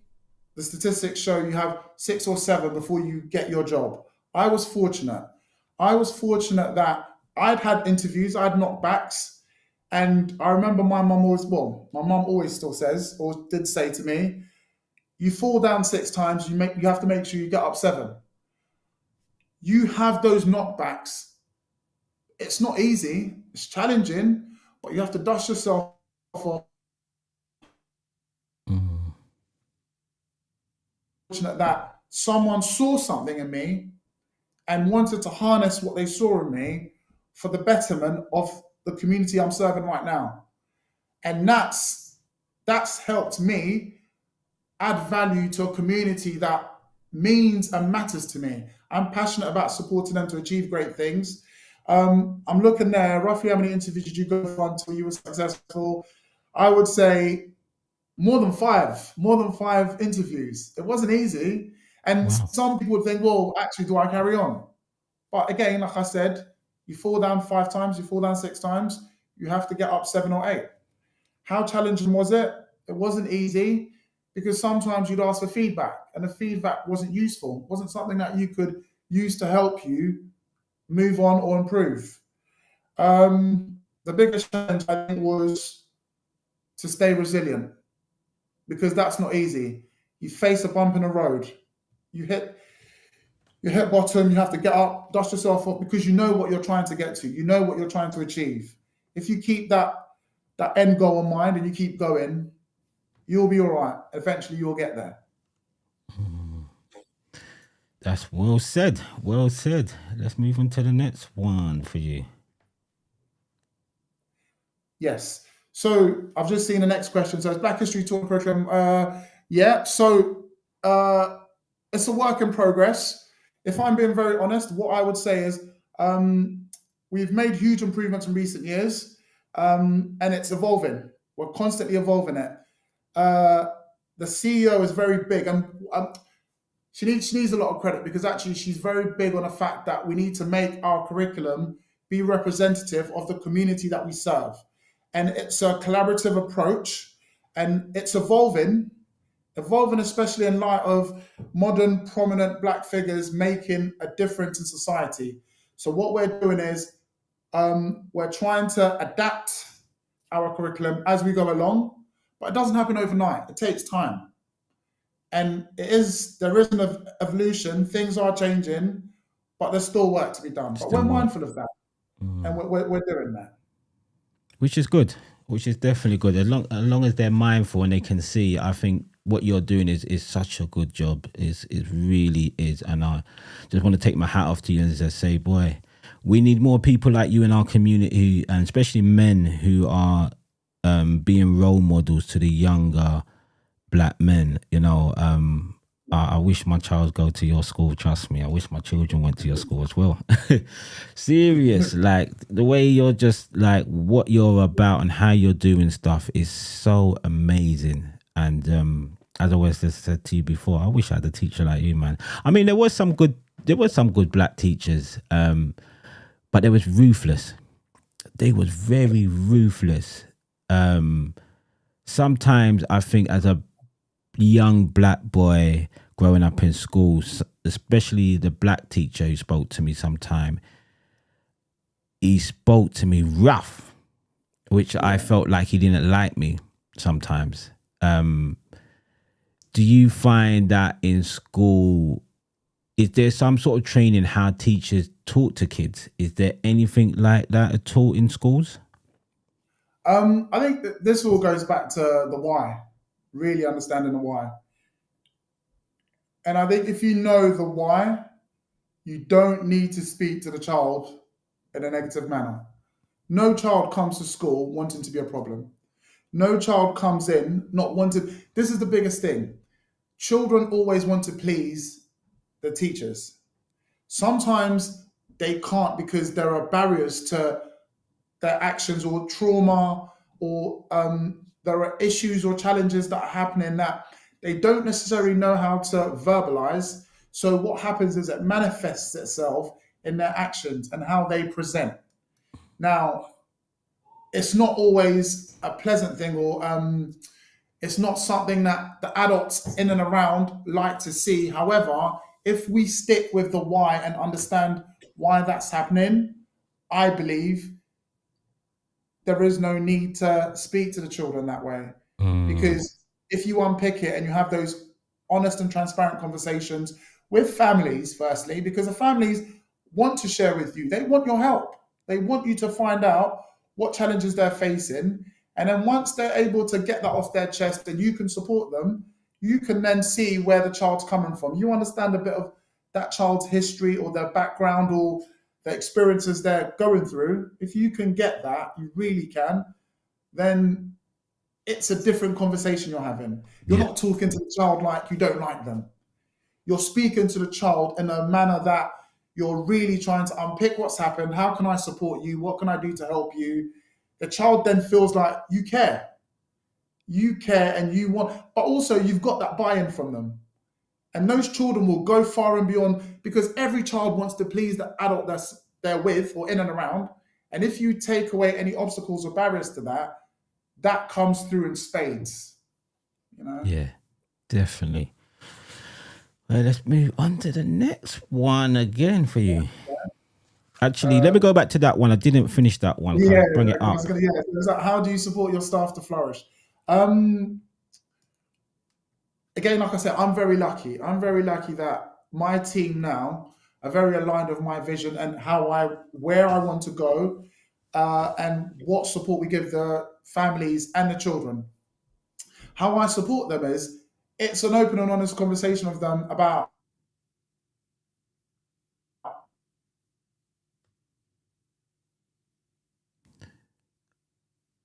the statistics show you have 6 or 7 before you get your job. I was fortunate. That I'd had interviews, I'd knockbacks, and I remember my mum always still says, or did say to me, you fall down 6 times, you have to make sure you get up 7. You have those knockbacks. It's not easy, it's challenging, but you have to dust yourself off. Fortunate that someone saw something in me and wanted to harness what they saw in me for the betterment of the community I'm serving right now. And that's helped me add value to a community that means and matters to me. I'm passionate about supporting them to achieve great things. I'm looking there, roughly how many interviews did you go for until you were successful? I would say more than 5 interviews. It wasn't easy. And some people would think, well, actually, do I carry on? But again, like I said, you fall down 5 times, you fall down 6 times, you have to get up 7 or 8. How challenging was it? It wasn't easy, because sometimes you'd ask for feedback and the feedback wasn't useful, wasn't something that you could use to help you move on or improve. The biggest challenge, I think, was to stay resilient, because that's not easy. You face a bump in the road, you hit bottom, you have to get up, dust yourself off, because you know what you're trying to get to, you know what you're trying to achieve. If you keep that end goal in mind and you keep going, you'll be all right. Eventually you'll get there. That's well said. Well said. Let's move on to the next one for you. Yes. So I've just seen the next question. So it's Black History Talk curriculum. So it's a work in progress. If I'm being very honest, what I would say is we've made huge improvements in recent years, and it's evolving. We're constantly evolving it. The CEO is very big, and she needs a lot of credit, because actually she's very big on the fact that we need to make our curriculum be representative of the community that we serve. And it's a collaborative approach, and it's evolving, especially in light of modern, prominent Black figures making a difference in society. So what we're doing is we're trying to adapt our curriculum as we go along, but it doesn't happen overnight. It takes time. And there is an evolution. Things are changing, but there's still work to be done. But we're Still work. mindful of that, and we're doing that. Which is good, which is definitely good. As long as they're mindful and they can see, I think what you're doing is such a good job. It really is. And I just want to take my hat off to you and just say, boy, we need more people like you in our community, and especially men who are being role models to the younger black men. I wish my child go to your school. Trust me, I wish my children went to your school as well. Serious, like the way you're just like what you're about and how you're doing stuff is so amazing. And as I always just said to you before, I wish I had a teacher like you, man. I mean, there were some good black teachers, but they was ruthless. They was very ruthless. Sometimes I think as a young black boy growing up in schools, especially the black teacher who spoke to me sometime, he spoke to me rough, which I felt like he didn't like me sometimes. Do you find that in school, is there some sort of training how teachers talk to kids? Is there anything like that at all in schools? I think that this all goes back to the why, really understanding the why. And I think if you know the why, you don't need to speak to the child in a negative manner. No child comes to school wanting to be a problem. No child comes in not wanting. This is the biggest thing. Children always want to please the teachers. Sometimes they can't because there are barriers to their actions or trauma, or there are issues or challenges that are happening that they don't necessarily know how to verbalize. So what happens is it manifests itself in their actions and how they present. Now, it's not always a pleasant thing, or it's not something that the adults in and around like to see. However, if we stick with the why and understand why that's happening, I believe there is no need to speak to the children that way. Because if you unpick it and you have those honest and transparent conversations with families, firstly, because the families want to share with you, they want your help. They want you to find out what challenges they're facing. And then once they're able to get that off their chest and you can support them, you can then see where the child's coming from. You understand a bit of that child's history or their background or the experiences they're going through. If you can get that, you really can, then it's a different conversation you're having. You're not talking to the child like you don't like them. You're speaking to the child in a manner that you're really trying to unpick what's happened. How can I support you? What can I do to help you? The child then feels like you care. You care and you want, but also you've got that buy-in from them. And those children will go far and beyond, because every child wants to please the adult that's they're with or in and around. And if you take away any obstacles or barriers to that, that comes through in spades. Yeah, definitely. Well, let's move on to the next one again for you. Actually, let me go back to that one. I didn't finish that one. Yeah, Bring it up. It's like, how do you support your staff to flourish? Again, like I said, I'm very lucky. I'm very lucky that my team now are very aligned with my vision and where I want to go, and what support we give the families and the children. How I support them is it's an open and honest conversation with them about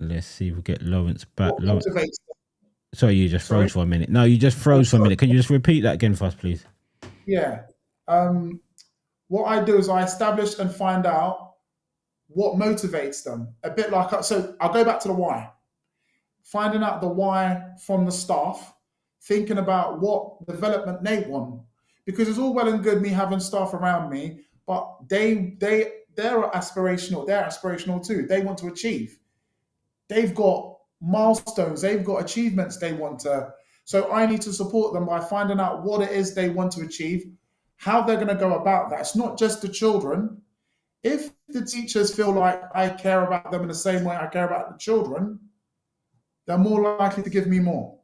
Let's see if we get Lawrence back. what motivates them. Sorry, you just froze for a minute. No, you just froze for a minute. Can you just repeat that again for us, please? Yeah. What I do is I establish and find out what motivates them. A bit like, so I'll go back to the why. Finding out the why from the staff, thinking about what development they want. Because it's all well and good me having staff around me, but they're aspirational. They're aspirational too. They want to achieve. They've got milestones. They've got achievements they want to. So I need to support them by finding out what it is they want to achieve, how they're going to go about that. It's not just the children. If the teachers feel like I care about them in the same way I care about the children, they're more likely to give me more.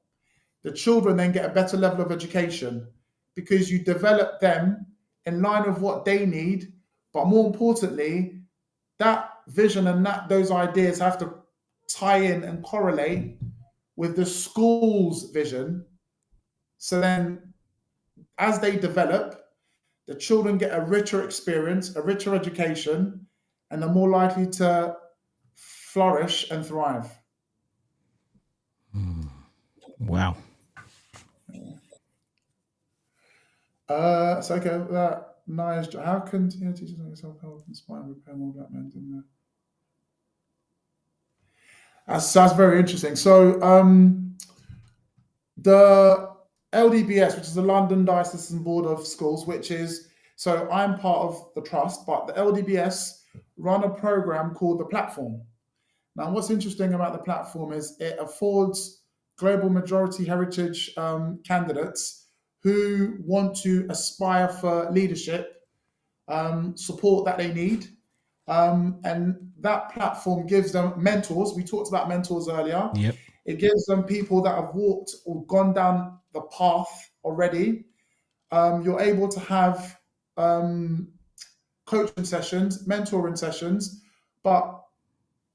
the children then get a better level of education because you develop them in line with what they need. But more importantly, that vision and those ideas have to tie in and correlate with the school's vision. So then, as they develop, the children get a richer experience, a richer education, and they're more likely to flourish and thrive. Wow. So okay, nice. How can teachers like yourself help inspire and prepare more black men? That's very interesting. So the LDBS, which is the London Diocesan Board of Schools, so I'm part of the trust, but the LDBS run a program called the Platform. Now, what's interesting about the platform is it affords global majority heritage candidates who want to aspire for leadership support that they need. And that platform gives them mentors. We talked about mentors earlier. Yep. It gives them people that have walked or gone down the path already. You're able to have coaching sessions, mentoring sessions, but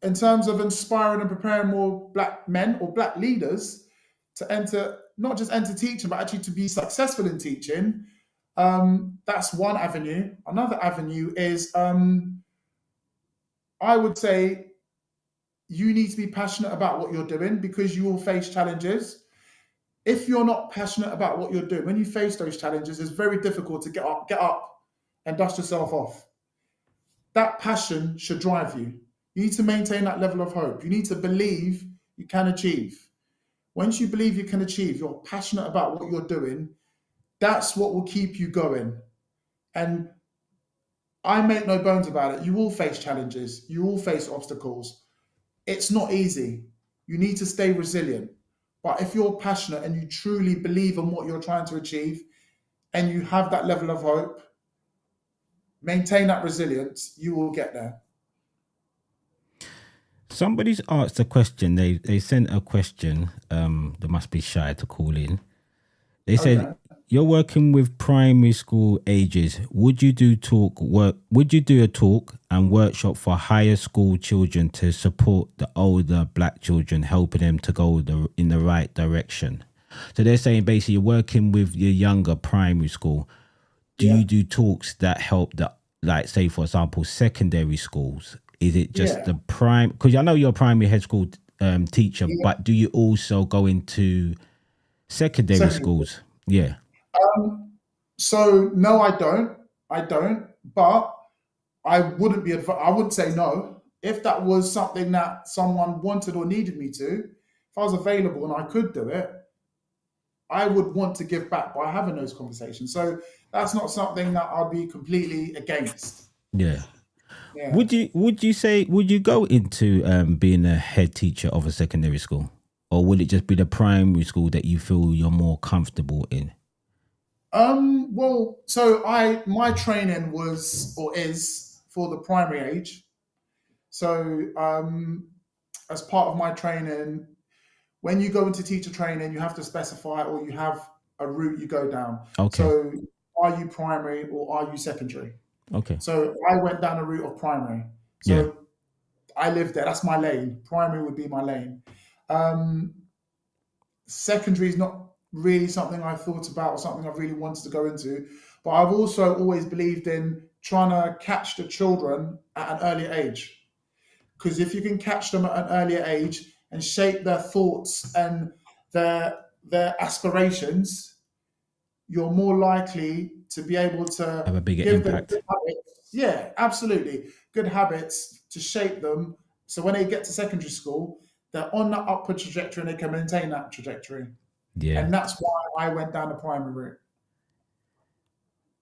in terms of inspiring and preparing more black men or black leaders to not just enter teaching, but actually to be successful in teaching, that's one avenue. Another avenue is, I would say, you need to be passionate about what you're doing because you will face challenges. If you're not passionate about what you're doing, when you face those challenges, it's very difficult to get up and dust yourself off. That passion should drive you. You need to maintain that level of hope. You need to believe you can achieve. Once you believe you can achieve, you're passionate about what you're doing, that's what will keep you going. And I make no bones about it. You will face challenges. You will face obstacles. It's not easy. You need to stay resilient. But if you're passionate and you truly believe in what you're trying to achieve and you have that level of hope, maintain that resilience, you will get there. Somebody's asked a question. They sent a question. They must be shy to call in. They said, Okay. You're working with primary school ages. Would you do a talk and workshop for higher school children to support the older black children, helping them to go in the right direction? So they're saying basically you're working with your younger primary school. Do you do talks that help like say for example, secondary schools? Is it just the prime? Because I know you're a primary head school teacher, but do you also go into secondary schools? Yeah. So no, I don't. But I wouldn't say no. If that was something that someone wanted or needed me to, if I was available and I could do it, I would want to give back by having those conversations. So that's not something that I'd be completely against. Yeah. Yeah. Would you go into being a head teacher of a secondary school, or will it just be the primary school that you feel you're more comfortable in? Well, so my training was or is for the primary age. So as part of my training, when you go into teacher training, you have to specify or you have a route you go down. Okay. So are you primary or are you secondary? Okay. So I went down a route of primary. So I lived there. That's my lane. Primary would be my lane. Secondary is not really something I thought about or something I really wanted to go into. But I've also always believed in trying to catch the children at an earlier age. Because if you can catch them at an earlier age and shape their thoughts and their aspirations, you're more likely to be able to have a bigger give impact. them good habits. Yeah, absolutely. Good habits to shape them. So when they get to secondary school, they're on that upward trajectory and they can maintain that trajectory. Yeah. And that's why I went down the primary route.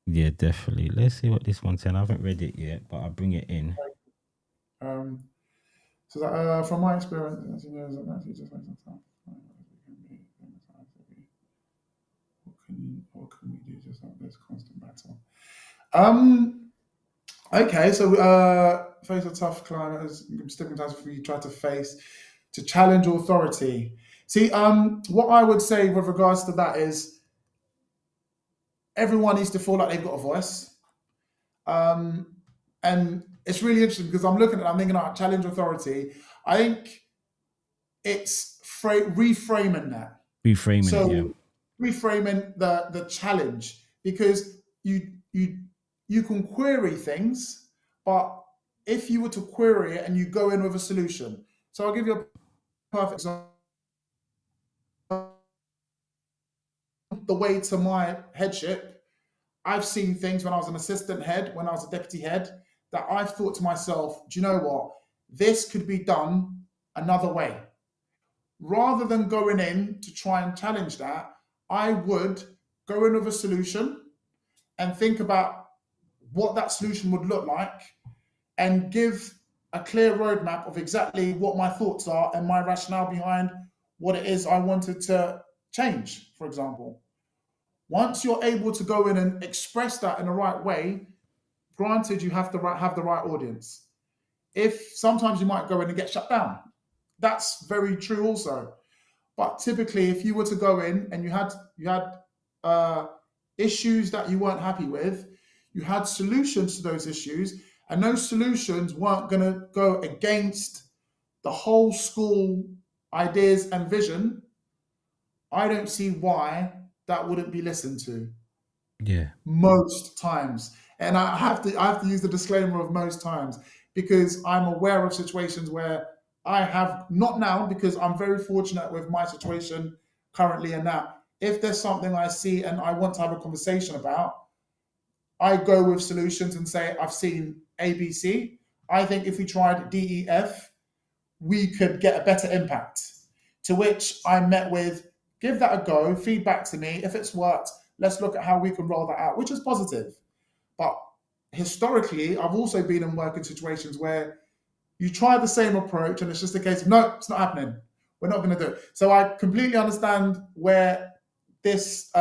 Yeah, definitely. Let's see what this one said. I haven't read it yet, but I'll bring it in. So from my experience, what can we do to stop this constant battle? Okay, so face a tough climate as stigmatized for you try to face to challenge authority. See, what I would say with regards to that is everyone needs to feel like they've got a voice. And it's really interesting because I'm looking at it, I'm thinking about challenge authority. I think it's reframing that. Reframing So it, yeah. reframing the challenge, because you can query things, but if you were to query it and you go in with a solution. So I'll give you a perfect example. The way to my headship, I've seen things when I was an assistant head, when I was a deputy head, that I've thought to myself, do you know what? This could be done another way. Rather than going in to try and challenge that, I would go in with a solution and think about what that solution would look like and give a clear roadmap of exactly what my thoughts are and my rationale behind what it is I wanted to change, for example. Once you're able to go in and express that in the right way, granted, you have to have the right audience. If sometimes you might go in and get shut down, that's very true also. But typically, if you were to go in and you had issues that you weren't happy with, you had solutions to those issues, and those solutions weren't going to go against the whole school ideas and vision, I don't see why that wouldn't be listened to. Yeah. Most times. And I have to use the disclaimer of most times, because I'm aware of situations where I have, not now, because I'm very fortunate with my situation currently and now. If there's something I see and I want to have a conversation about, I go with solutions and say, I've seen ABC. I think if we tried DEF, we could get a better impact. To which I met with, give that a go, feedback to me. If it's worked, let's look at how we can roll that out, which is positive. But historically, I've also been in working situations where you try the same approach and it's just a case of, no, it's not happening. We're not going to do it. So I completely understand where this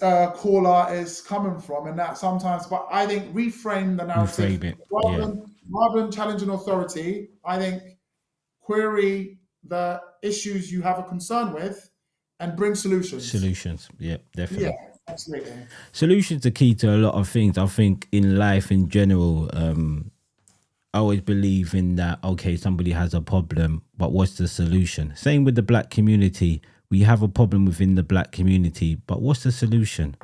caller is coming from, and that sometimes, but I think reframe the narrative. Reframe it, rather, yeah. rather than challenging authority, I think query the issues you have a concern with and bring solutions. Solutions, yeah, definitely. Yeah, absolutely. Solutions are key to a lot of things. I think in life in general, I always believe in that, okay, somebody has a problem, but what's the solution? Same with the black community. We have a problem within the black community, but what's the solution?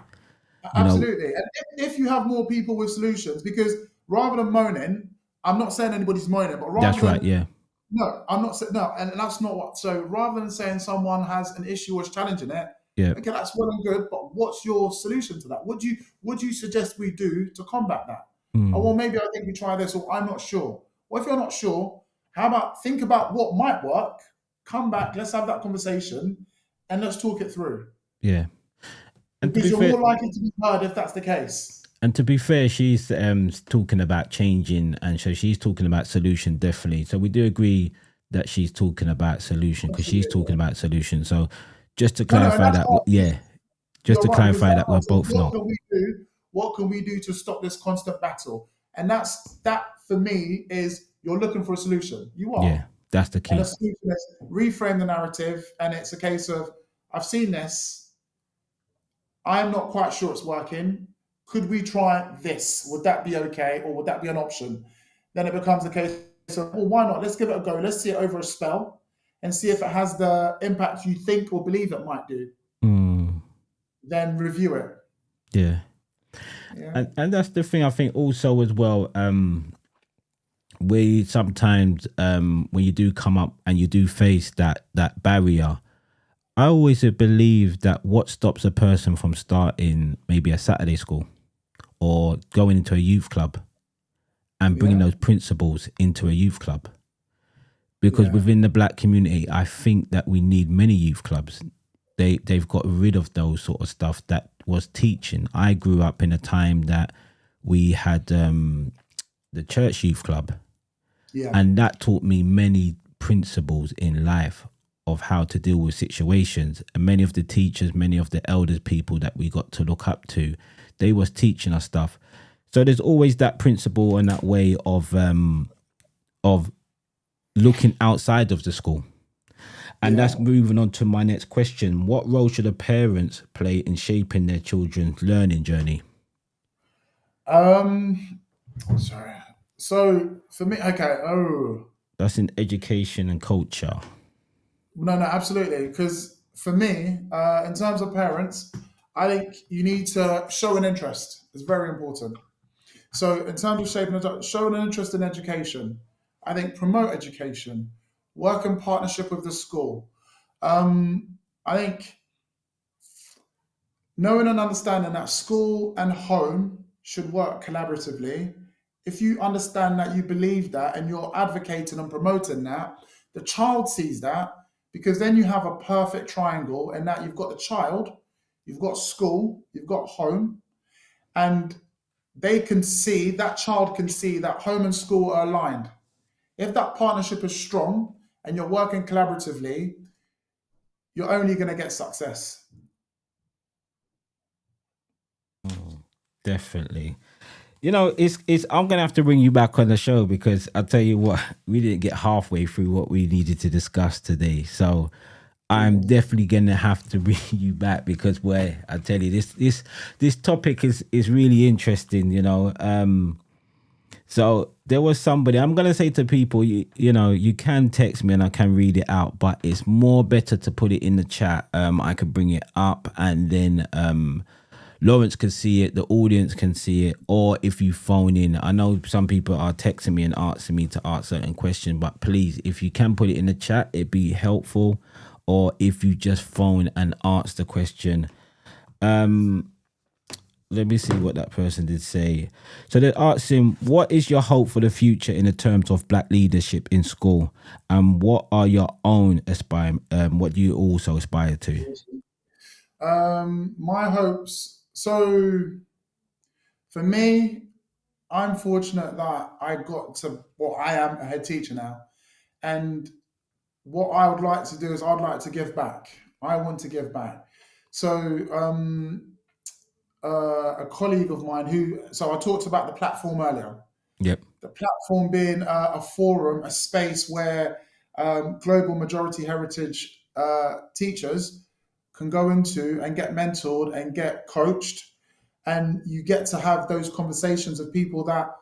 Absolutely. And if you have more people with solutions, because rather than moaning, I'm not saying anybody's moaning, but rather That's right, yeah. No, I'm not saying, no, and that's not what. So rather than saying someone has an issue or is challenging it, Yeah. okay, that's well and good, but what's your solution to that? What do you suggest we do to combat that? Oh, well, maybe I think we try this, or I'm not sure. Well, if you're not sure, how about think about what might work, come back, let's have that conversation, and let's talk it through. Yeah. And because you're more likely to be heard if that's the case. And to be fair, she's talking about changing, and so she's talking about solution, definitely. So we do agree that she's talking about solution, because she's talking about solution. So just to clarify that, yeah, just to clarify that we're both not. What can we do to stop this constant battle? And that for me is, you're looking for a solution. You are. Yeah, that's the key. And the solution is reframe the narrative, and it's a case of, I've seen this, I'm not quite sure it's working. Could we try this? Would that be okay? Or would that be an option? Then it becomes a case of, well, why not? Let's give it a go. Let's see it over a spell and see if it has the impact you think or believe it might do. Then review it. Yeah. And that's the thing, I think also as well, we sometimes, when you do come up and you do face that barrier, I always believe that what stops a person from starting maybe a Saturday school or going into a youth club and bringing those principles into a youth club. Because within the black community, I think that we need many youth clubs. They've got rid of those sort of stuff that was teaching. I grew up in a time that we had the church youth club. Yeah. And that taught me many principles in life of how to deal with situations. And many of the teachers, many of the elders, people that we got to look up to, they was teaching us stuff. So there's always that principle and that way of looking outside of the school. And Yeah. that's moving on to my next question. What role should the parents play in shaping their children's learning journey? Sorry. So for me, okay. Oh, That's in education and culture. no, no, absolutely. Because for me, in terms of parents, I think you need to show an interest. It's very important. So in terms of showing an interest in education, I think promote education, work in partnership with the school. I think knowing and understanding that school and home should work collaboratively. If you understand that, you believe that, and you're advocating and promoting that, the child sees that, because then you have a perfect triangle, and that you've got the child, you've got school, you've got home, and they can see, that child can see that home and school are aligned. If that partnership is strong and you're working collaboratively, you're only going to get success. Definitely. You know, it's I'm gonna have to bring you back on the show because I tell you what, we didn't get halfway through what we needed to discuss today. So I'm definitely gonna have to bring you back because where I tell you this topic is really interesting, you know. So there was somebody, I'm gonna say to people, you know, you can text me and I can read it out, but it's more better to put it in the chat. I could bring it up and then Lawrence can see it, the audience can see it, or if you phone in. I know some people are texting me and asking me to ask certain questions, but please, if you can put it in the chat, it'd be helpful. Or if you just phone and ask the question. Let me see what that person did say. So they asked him, what is your hope for the future in the terms of black leadership in school? And what are your own what do you also aspire to? My hopes. So for me, I'm fortunate that I got to, well, I am a head teacher now. And what I would like to do is I'd like to give back. I want to give back. So a colleague of mine so I talked about the platform earlier. Yep. The platform being a forum, a space where global majority heritage teachers can go into and get mentored and get coached. And you get to have those conversations of people that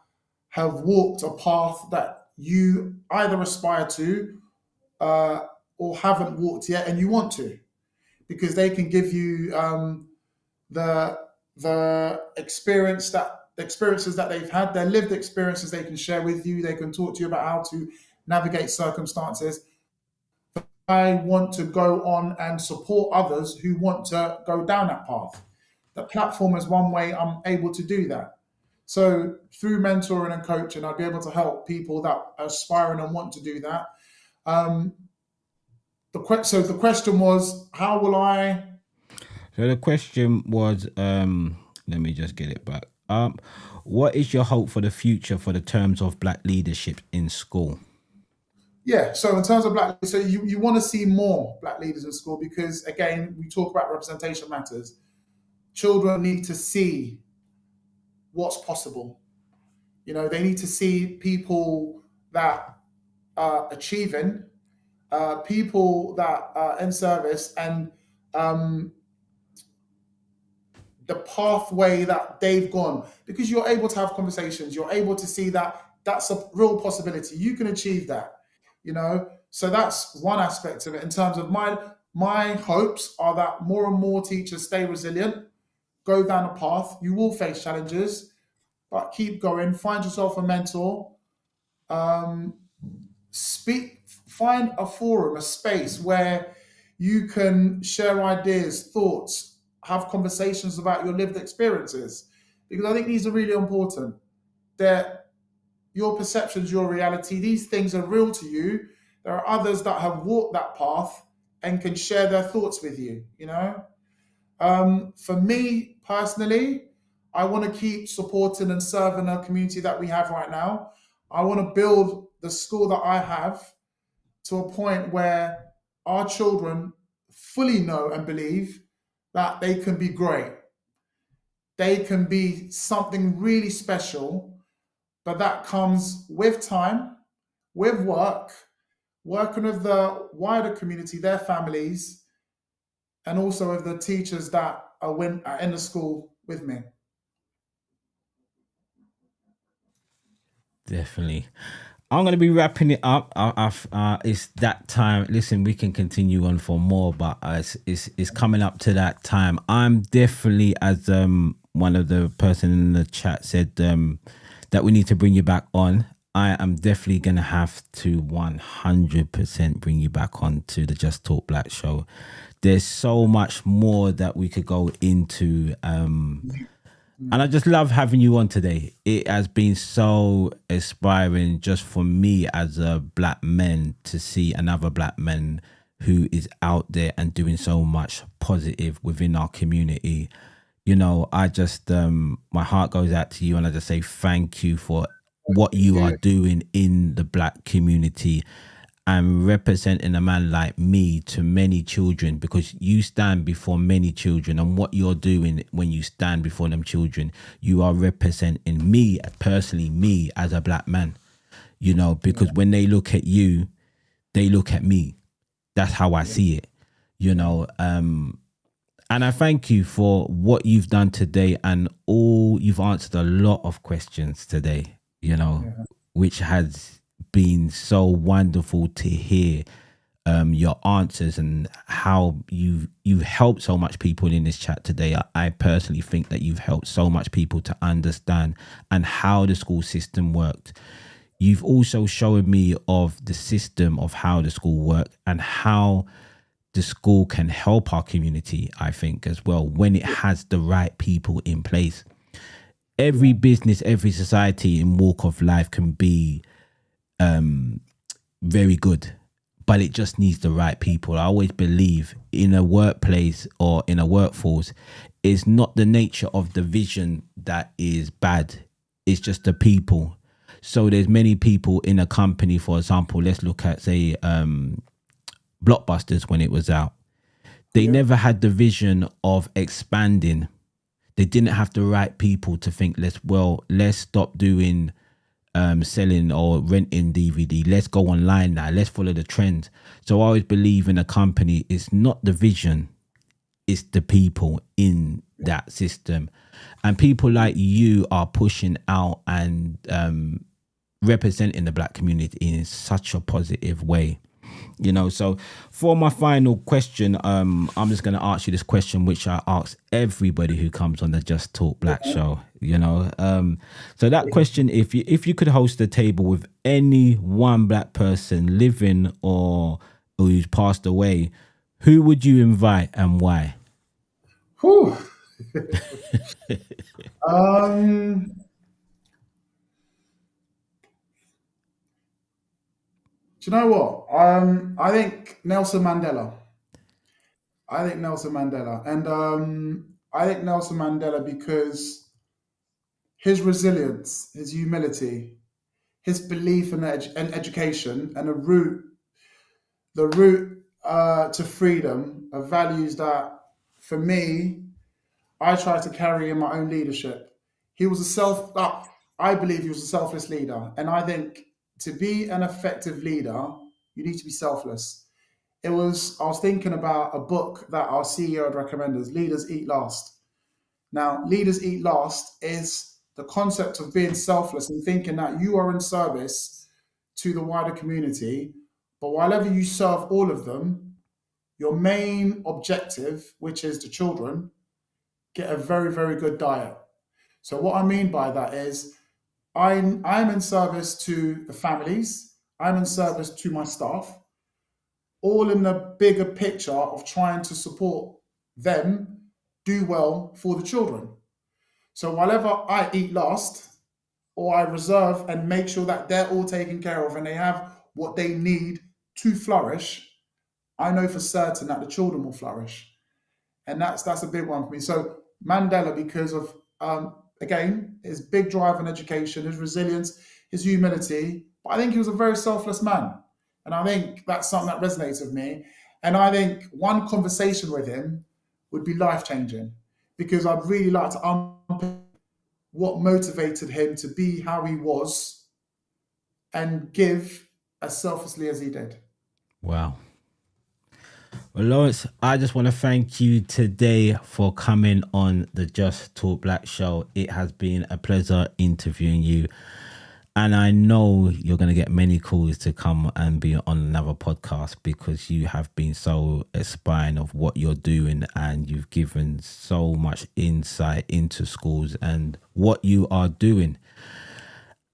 have walked a path that you either aspire to or haven't walked yet and you want to, because they can give you the the experiences that they've had, their lived experiences they can share with you. They can talk to you about how to navigate circumstances. I want to go on and support others who want to go down that path. The platform is one way I'm able to do that. So through mentoring and coaching, I'll be able to help people that are aspiring and want to do that. Um, so the question was, how will I? So the question was, let me just get it back up. What is your hope for the future for the terms of black leadership in school? Yeah, so in terms of so you want to see more black leaders in school, because again, we talk about representation matters. Children need to see what's possible. You know, they need to see people that are achieving, people that are in service, and um, the pathway that they've gone, because you're able to have conversations, you're able to see that that's a real possibility, you can achieve that, you know. So that's one aspect of it. In terms of my hopes are that more and more teachers stay resilient, go down a path. You will face challenges, but keep going, find yourself a mentor, um, find a forum, a space where you can share ideas, thoughts, have conversations about your lived experiences, because I think these are really important. That your perceptions, your reality, these things are real to you. There are others that have walked that path and can share their thoughts with you, you know. For me personally, I want to keep supporting and serving the community that we have right now. I want to build the school that I have to a point where our children fully know and believe that they can be great. They can be something really special, but that comes with time, with work, working with the wider community, their families, and also with the teachers that are in the school with me. Definitely. I'm going to be wrapping it up. It's that time. Listen, we can continue on for more, but it's coming up to that time. I'm definitely, as one of the person in the chat said, that we need to bring you back on. I am definitely going to have to 100% bring you back on to the Just Talk Black show. There's so much more that we could go into. And I just love having you on today. It has been so inspiring just for me as a black man to see another black man who is out there and doing so much positive within our community. You know, I just, my heart goes out to you, and I just say thank you for what you are doing in the black community and representing a man like me to many children, because you stand before many children, and what you're doing when you stand before them children, you are representing me personally, me as a black man, you know, because when they look at you, they look at me. That's how I see it, you know. And I thank you for what you've done today, and you've answered a lot of questions today, you know, which has been so wonderful to hear your answers and how you've helped so much people in this chat today. I personally think that you've helped so much people to understand and how the school system worked. You've also shown me of the system of how the school worked and how the school can help our community, I think, as well, when it has the right people in place. Every business, every society and walk of life can be very good, but it just needs the right people. I always believe in a workplace or in a workforce, it's not the nature of the vision that is bad, it's just the people. So there's many people in a company, for example, let's look at, say, Blockbusters when it was out. They never had the vision of expanding. They didn't have the right people to think, let's stop doing selling or renting DVD. Let's go online now. Let's follow the trend. So I always believe in a company, it's not the vision, it's the people in that system. And people like you are pushing out and representing the black community in such a positive way. You know, so for my final question, I'm just going to ask you this question, which I ask everybody who comes on the Just Talk Black show, you know. So that question, if you could host a table with any one black person living or who's passed away, who would you invite and why? Whew. um, do you know what? I think Nelson Mandela. I think Nelson Mandela. And I think Nelson Mandela because his resilience, his humility, his belief in education, and the route to freedom are values that, for me, I try to carry in my own leadership. He was I believe he was a selfless leader. And I think to be an effective leader, you need to be selfless. I was thinking about a book that our CEO had recommended, Leaders Eat Last. Now, Leaders Eat Last is the concept of being selfless and thinking that you are in service to the wider community, but while you serve all of them, your main objective, which is the children, get a very, very good diet. So what I mean by that is I'm in service to the families, I'm in service to my staff, all in the bigger picture of trying to support them do well for the children. So whatever I eat last, or I reserve and make sure that they're all taken care of and they have what they need to flourish, I know for certain that the children will flourish. And that's a big one for me. So Mandela, because of again his big drive in education, his resilience, his humility. But I think he was a very selfless man, and I think that's something that resonates with me. And I think one conversation with him would be life changing, because I'd really like to unpick what motivated him to be how he was and give as selflessly as he did. Wow. Well, Lawrence, I just want to thank you today for coming on the Just Talk Black show. It has been a pleasure interviewing you. And I know you're going to get many calls to come and be on another podcast, because you have been so inspiring of what you're doing, and you've given so much insight into schools and what you are doing.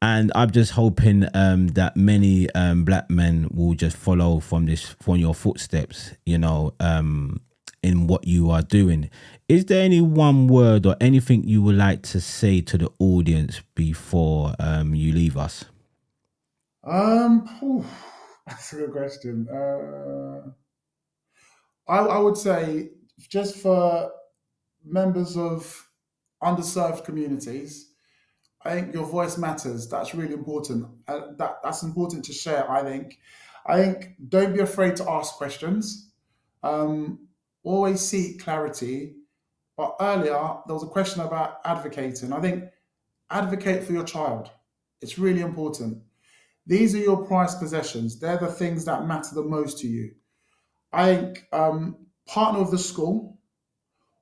And I'm just hoping that many black men will just follow from your footsteps, in what you are doing. Is there any one word or anything you would like to say to the audience before you leave us? That's a good question. I would say, just for members of underserved communities, I think your voice matters. That's really important. That's important to share. I think don't be afraid to ask questions. Um, Always seek clarity. But earlier there was a question about advocating. I think advocate for your child. It's really important. These are your prized possessions. They're the things that matter the most to you. I think partner with the school.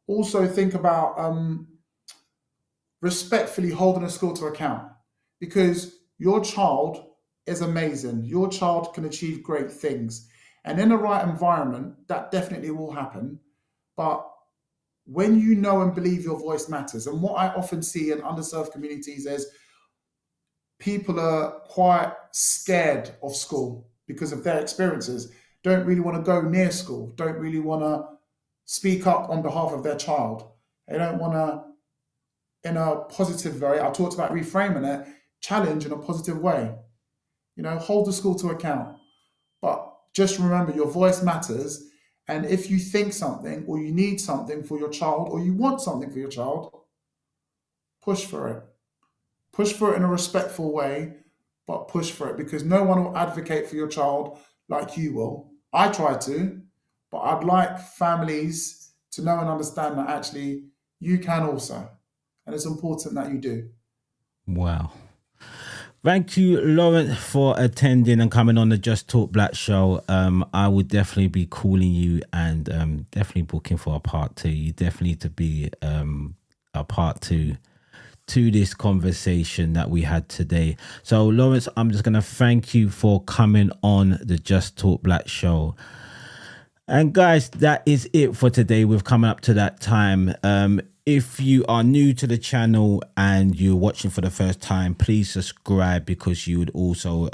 Also think about respectfully holding a school to account, because your child is amazing. Your child can achieve great things. And in the right environment, that definitely will happen. But when you know and believe your voice matters, and what I often see in underserved communities is people are quite scared of school because of their experiences, don't really want to go near school, don't really want to speak up on behalf of their child. They don't want to, in a positive way, I talked about reframing it, challenge in a positive way. Hold the school to account. But just remember, your voice matters. And if you think something, or you need something for your child, or you want something for your child, push for it. Push for it in a respectful way, but push for it, because no one will advocate for your child like you will. I try to, but I'd like families to know and understand that actually you can also. And it's important that you do. Wow. Thank you, Lawrence, for attending and coming on the Just Talk Black show. I would definitely be calling you and definitely booking for a part 2. You definitely need to be a part 2 to this conversation that we had today. So, Lawrence, I'm just going to thank you for coming on the Just Talk Black show. And guys, that is it for today. We've come up to that time. If you are new to the channel and you're watching for the first time, please subscribe, because you would also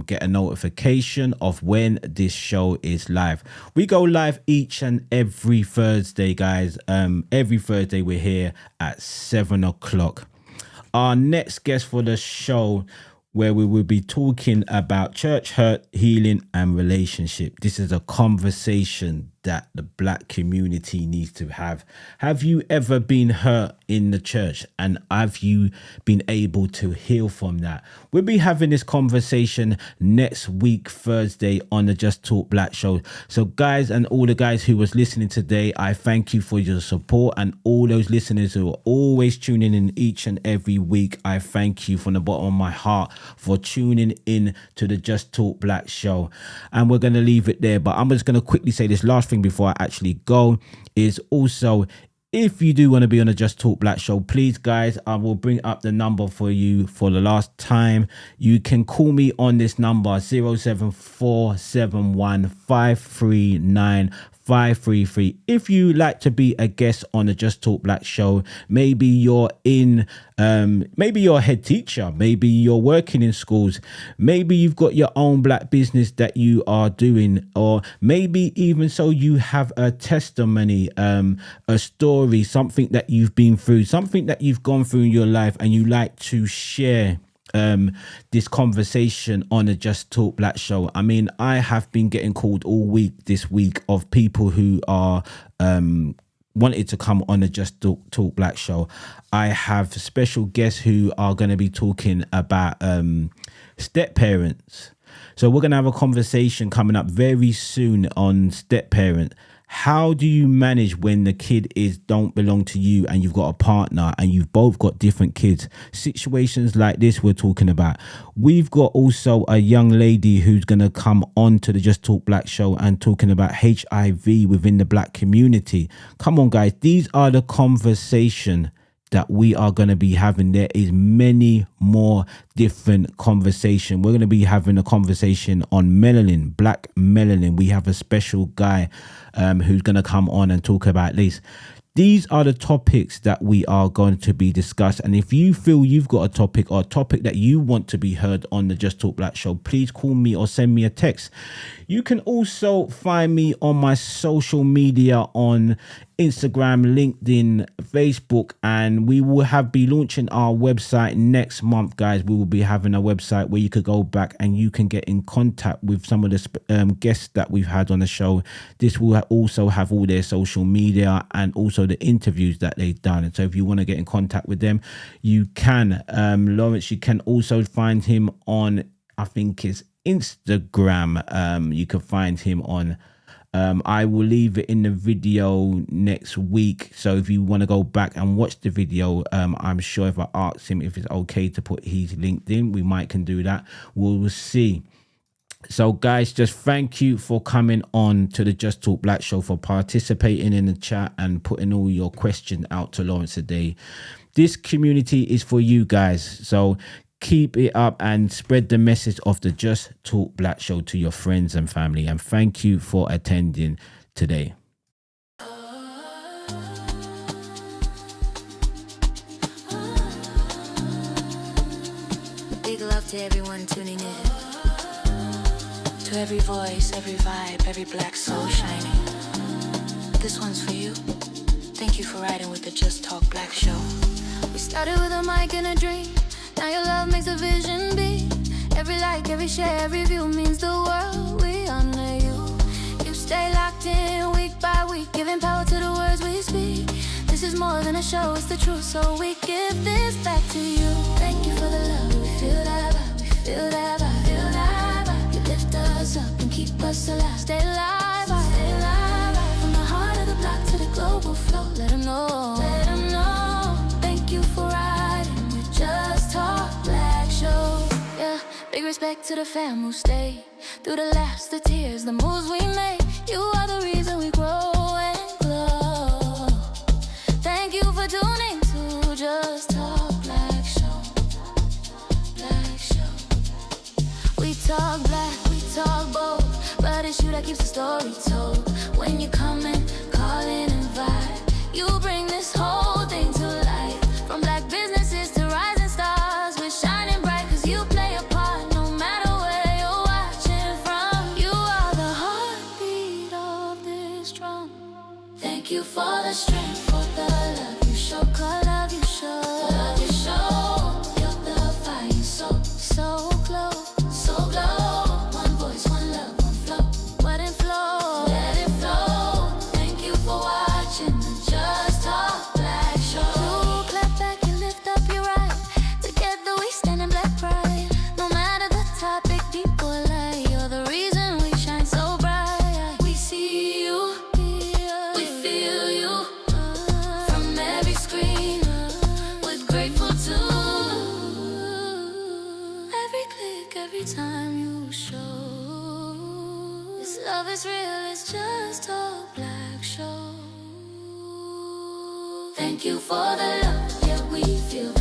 get a notification of when this show is live. We go live each and every Thursday, guys. Every Thursday we're here at 7 o'clock. Our next guest for the show, where we will be talking about church hurt, healing, and relationship. This is a conversation that the black community needs to have. Have you ever been hurt in the church, and have you been able to heal from that? We'll be having this conversation next week, Thursday, on the Just Talk Black show. So guys, and all the guys who was listening today, I thank you for your support, and all those listeners who are always tuning in each and every week. I thank you from the bottom of my heart for tuning in to the Just Talk Black show. And we're going to leave it there, but I'm just going to quickly say this last thing before I actually go, is also, if you do want to be on a Just Talk Black show, please guys, I will bring up the number for you for the last time. You can call me on this number, 07471539533. If you like to be a guest on the Just Talk Black show, maybe you're maybe you're a head teacher, maybe you're working in schools, maybe you've got your own black business that you are doing, or maybe even so you have a testimony, a story, something that you've been through, something that you've gone through in your life, and you like to share this conversation on a Just Talk Black show. I mean, I have been getting called all week this week of people who are wanted to come on a Just Talk Black show. I have special guests who are going to be talking about step parents. So we're going to have a conversation coming up very soon on step parent. How do you manage when the kid don't belong to you and you've got a partner and you've both got different kids? Situations like this we're talking about. We've got also a young lady who's going to come on to the Just Talk Black show and talking about HIV within the black community. Come on, guys. These are the conversation that we are going to be having. There is many more different conversation. We're going to be having a conversation on melanin, black melanin. We have a special guy who's going to come on and talk about this. These are the topics that we are going to be discussed. And if you feel you've got a topic or a topic that you want to be heard on the Just Talk Black show, please call me or send me a text. You can also find me on my social media on Instagram, LinkedIn, Facebook, and we will be launching our website next month, guys. We will be having a website where you could go back and you can get in contact with some of the guests that we've had on the show. This will also have all their social media and also the interviews that they've done. And so if you want to get in contact with them, you can. Lawrence, you can also find him on, I think it's Instagram. You can find him on I will leave it in the video next week, so if you want to go back and watch the video, I'm sure if I ask him if it's okay to put his LinkedIn, we might can do that. We'll see. So guys, just thank you for coming on to the Just Talk Black show, for participating in the chat and putting all your questions out to Lawrence today. This community is for you guys, so keep it up and spread the message of the Just Talk Black show to your friends and family. And thank you for attending today. Big love to everyone tuning in. To every voice, every vibe, every black soul shining. This one's for you. Thank you for riding with the Just Talk Black show. We started with a mic and a dream. Now your love makes a vision be. Every like, every share, every view means the world. We honor you. You stay locked in week by week, giving power to the words we speak. This is more than a show, it's the truth, so we give this back to you. Thank you for the love, we feel that vibe, we feel that vibe, feel that vibe. You lift us up and keep us alive. Stay alive, stay alive. From the heart of the block to the global flow, let them know, let them know. Thank you for riding with Just Talk Black show. Yeah, big respect to the fam who stay through the laughs, the tears, the moves we make. You are the reason we grow and glow. Thank you for tuning to Just Talk Black show. Black show. We talk black, we talk bold, but it's you that keeps the story told. When you come and call in and vibe, you bring this whole thing to life. From black businesses to rising stars, we're shining bright cause you play a part. No matter where you're watching from, you are the heartbeat of this drum. Thank you for the strength, for the love you show, cause love you show, love you show. You're the fire, so close, so glow. One voice, one love, one flow. Let it flow, let it flow. Thank you for watching the Just Talk Black show. You clap back and lift up your right. Together we stand in black pride. No matter the topic, deep or light, you're the reason we shine so bright. We see you, we feel you from every screen. We're grateful to every click, every time you show. This love is real, it's Just Talk Black show. Thank you for the love, yeah, we feel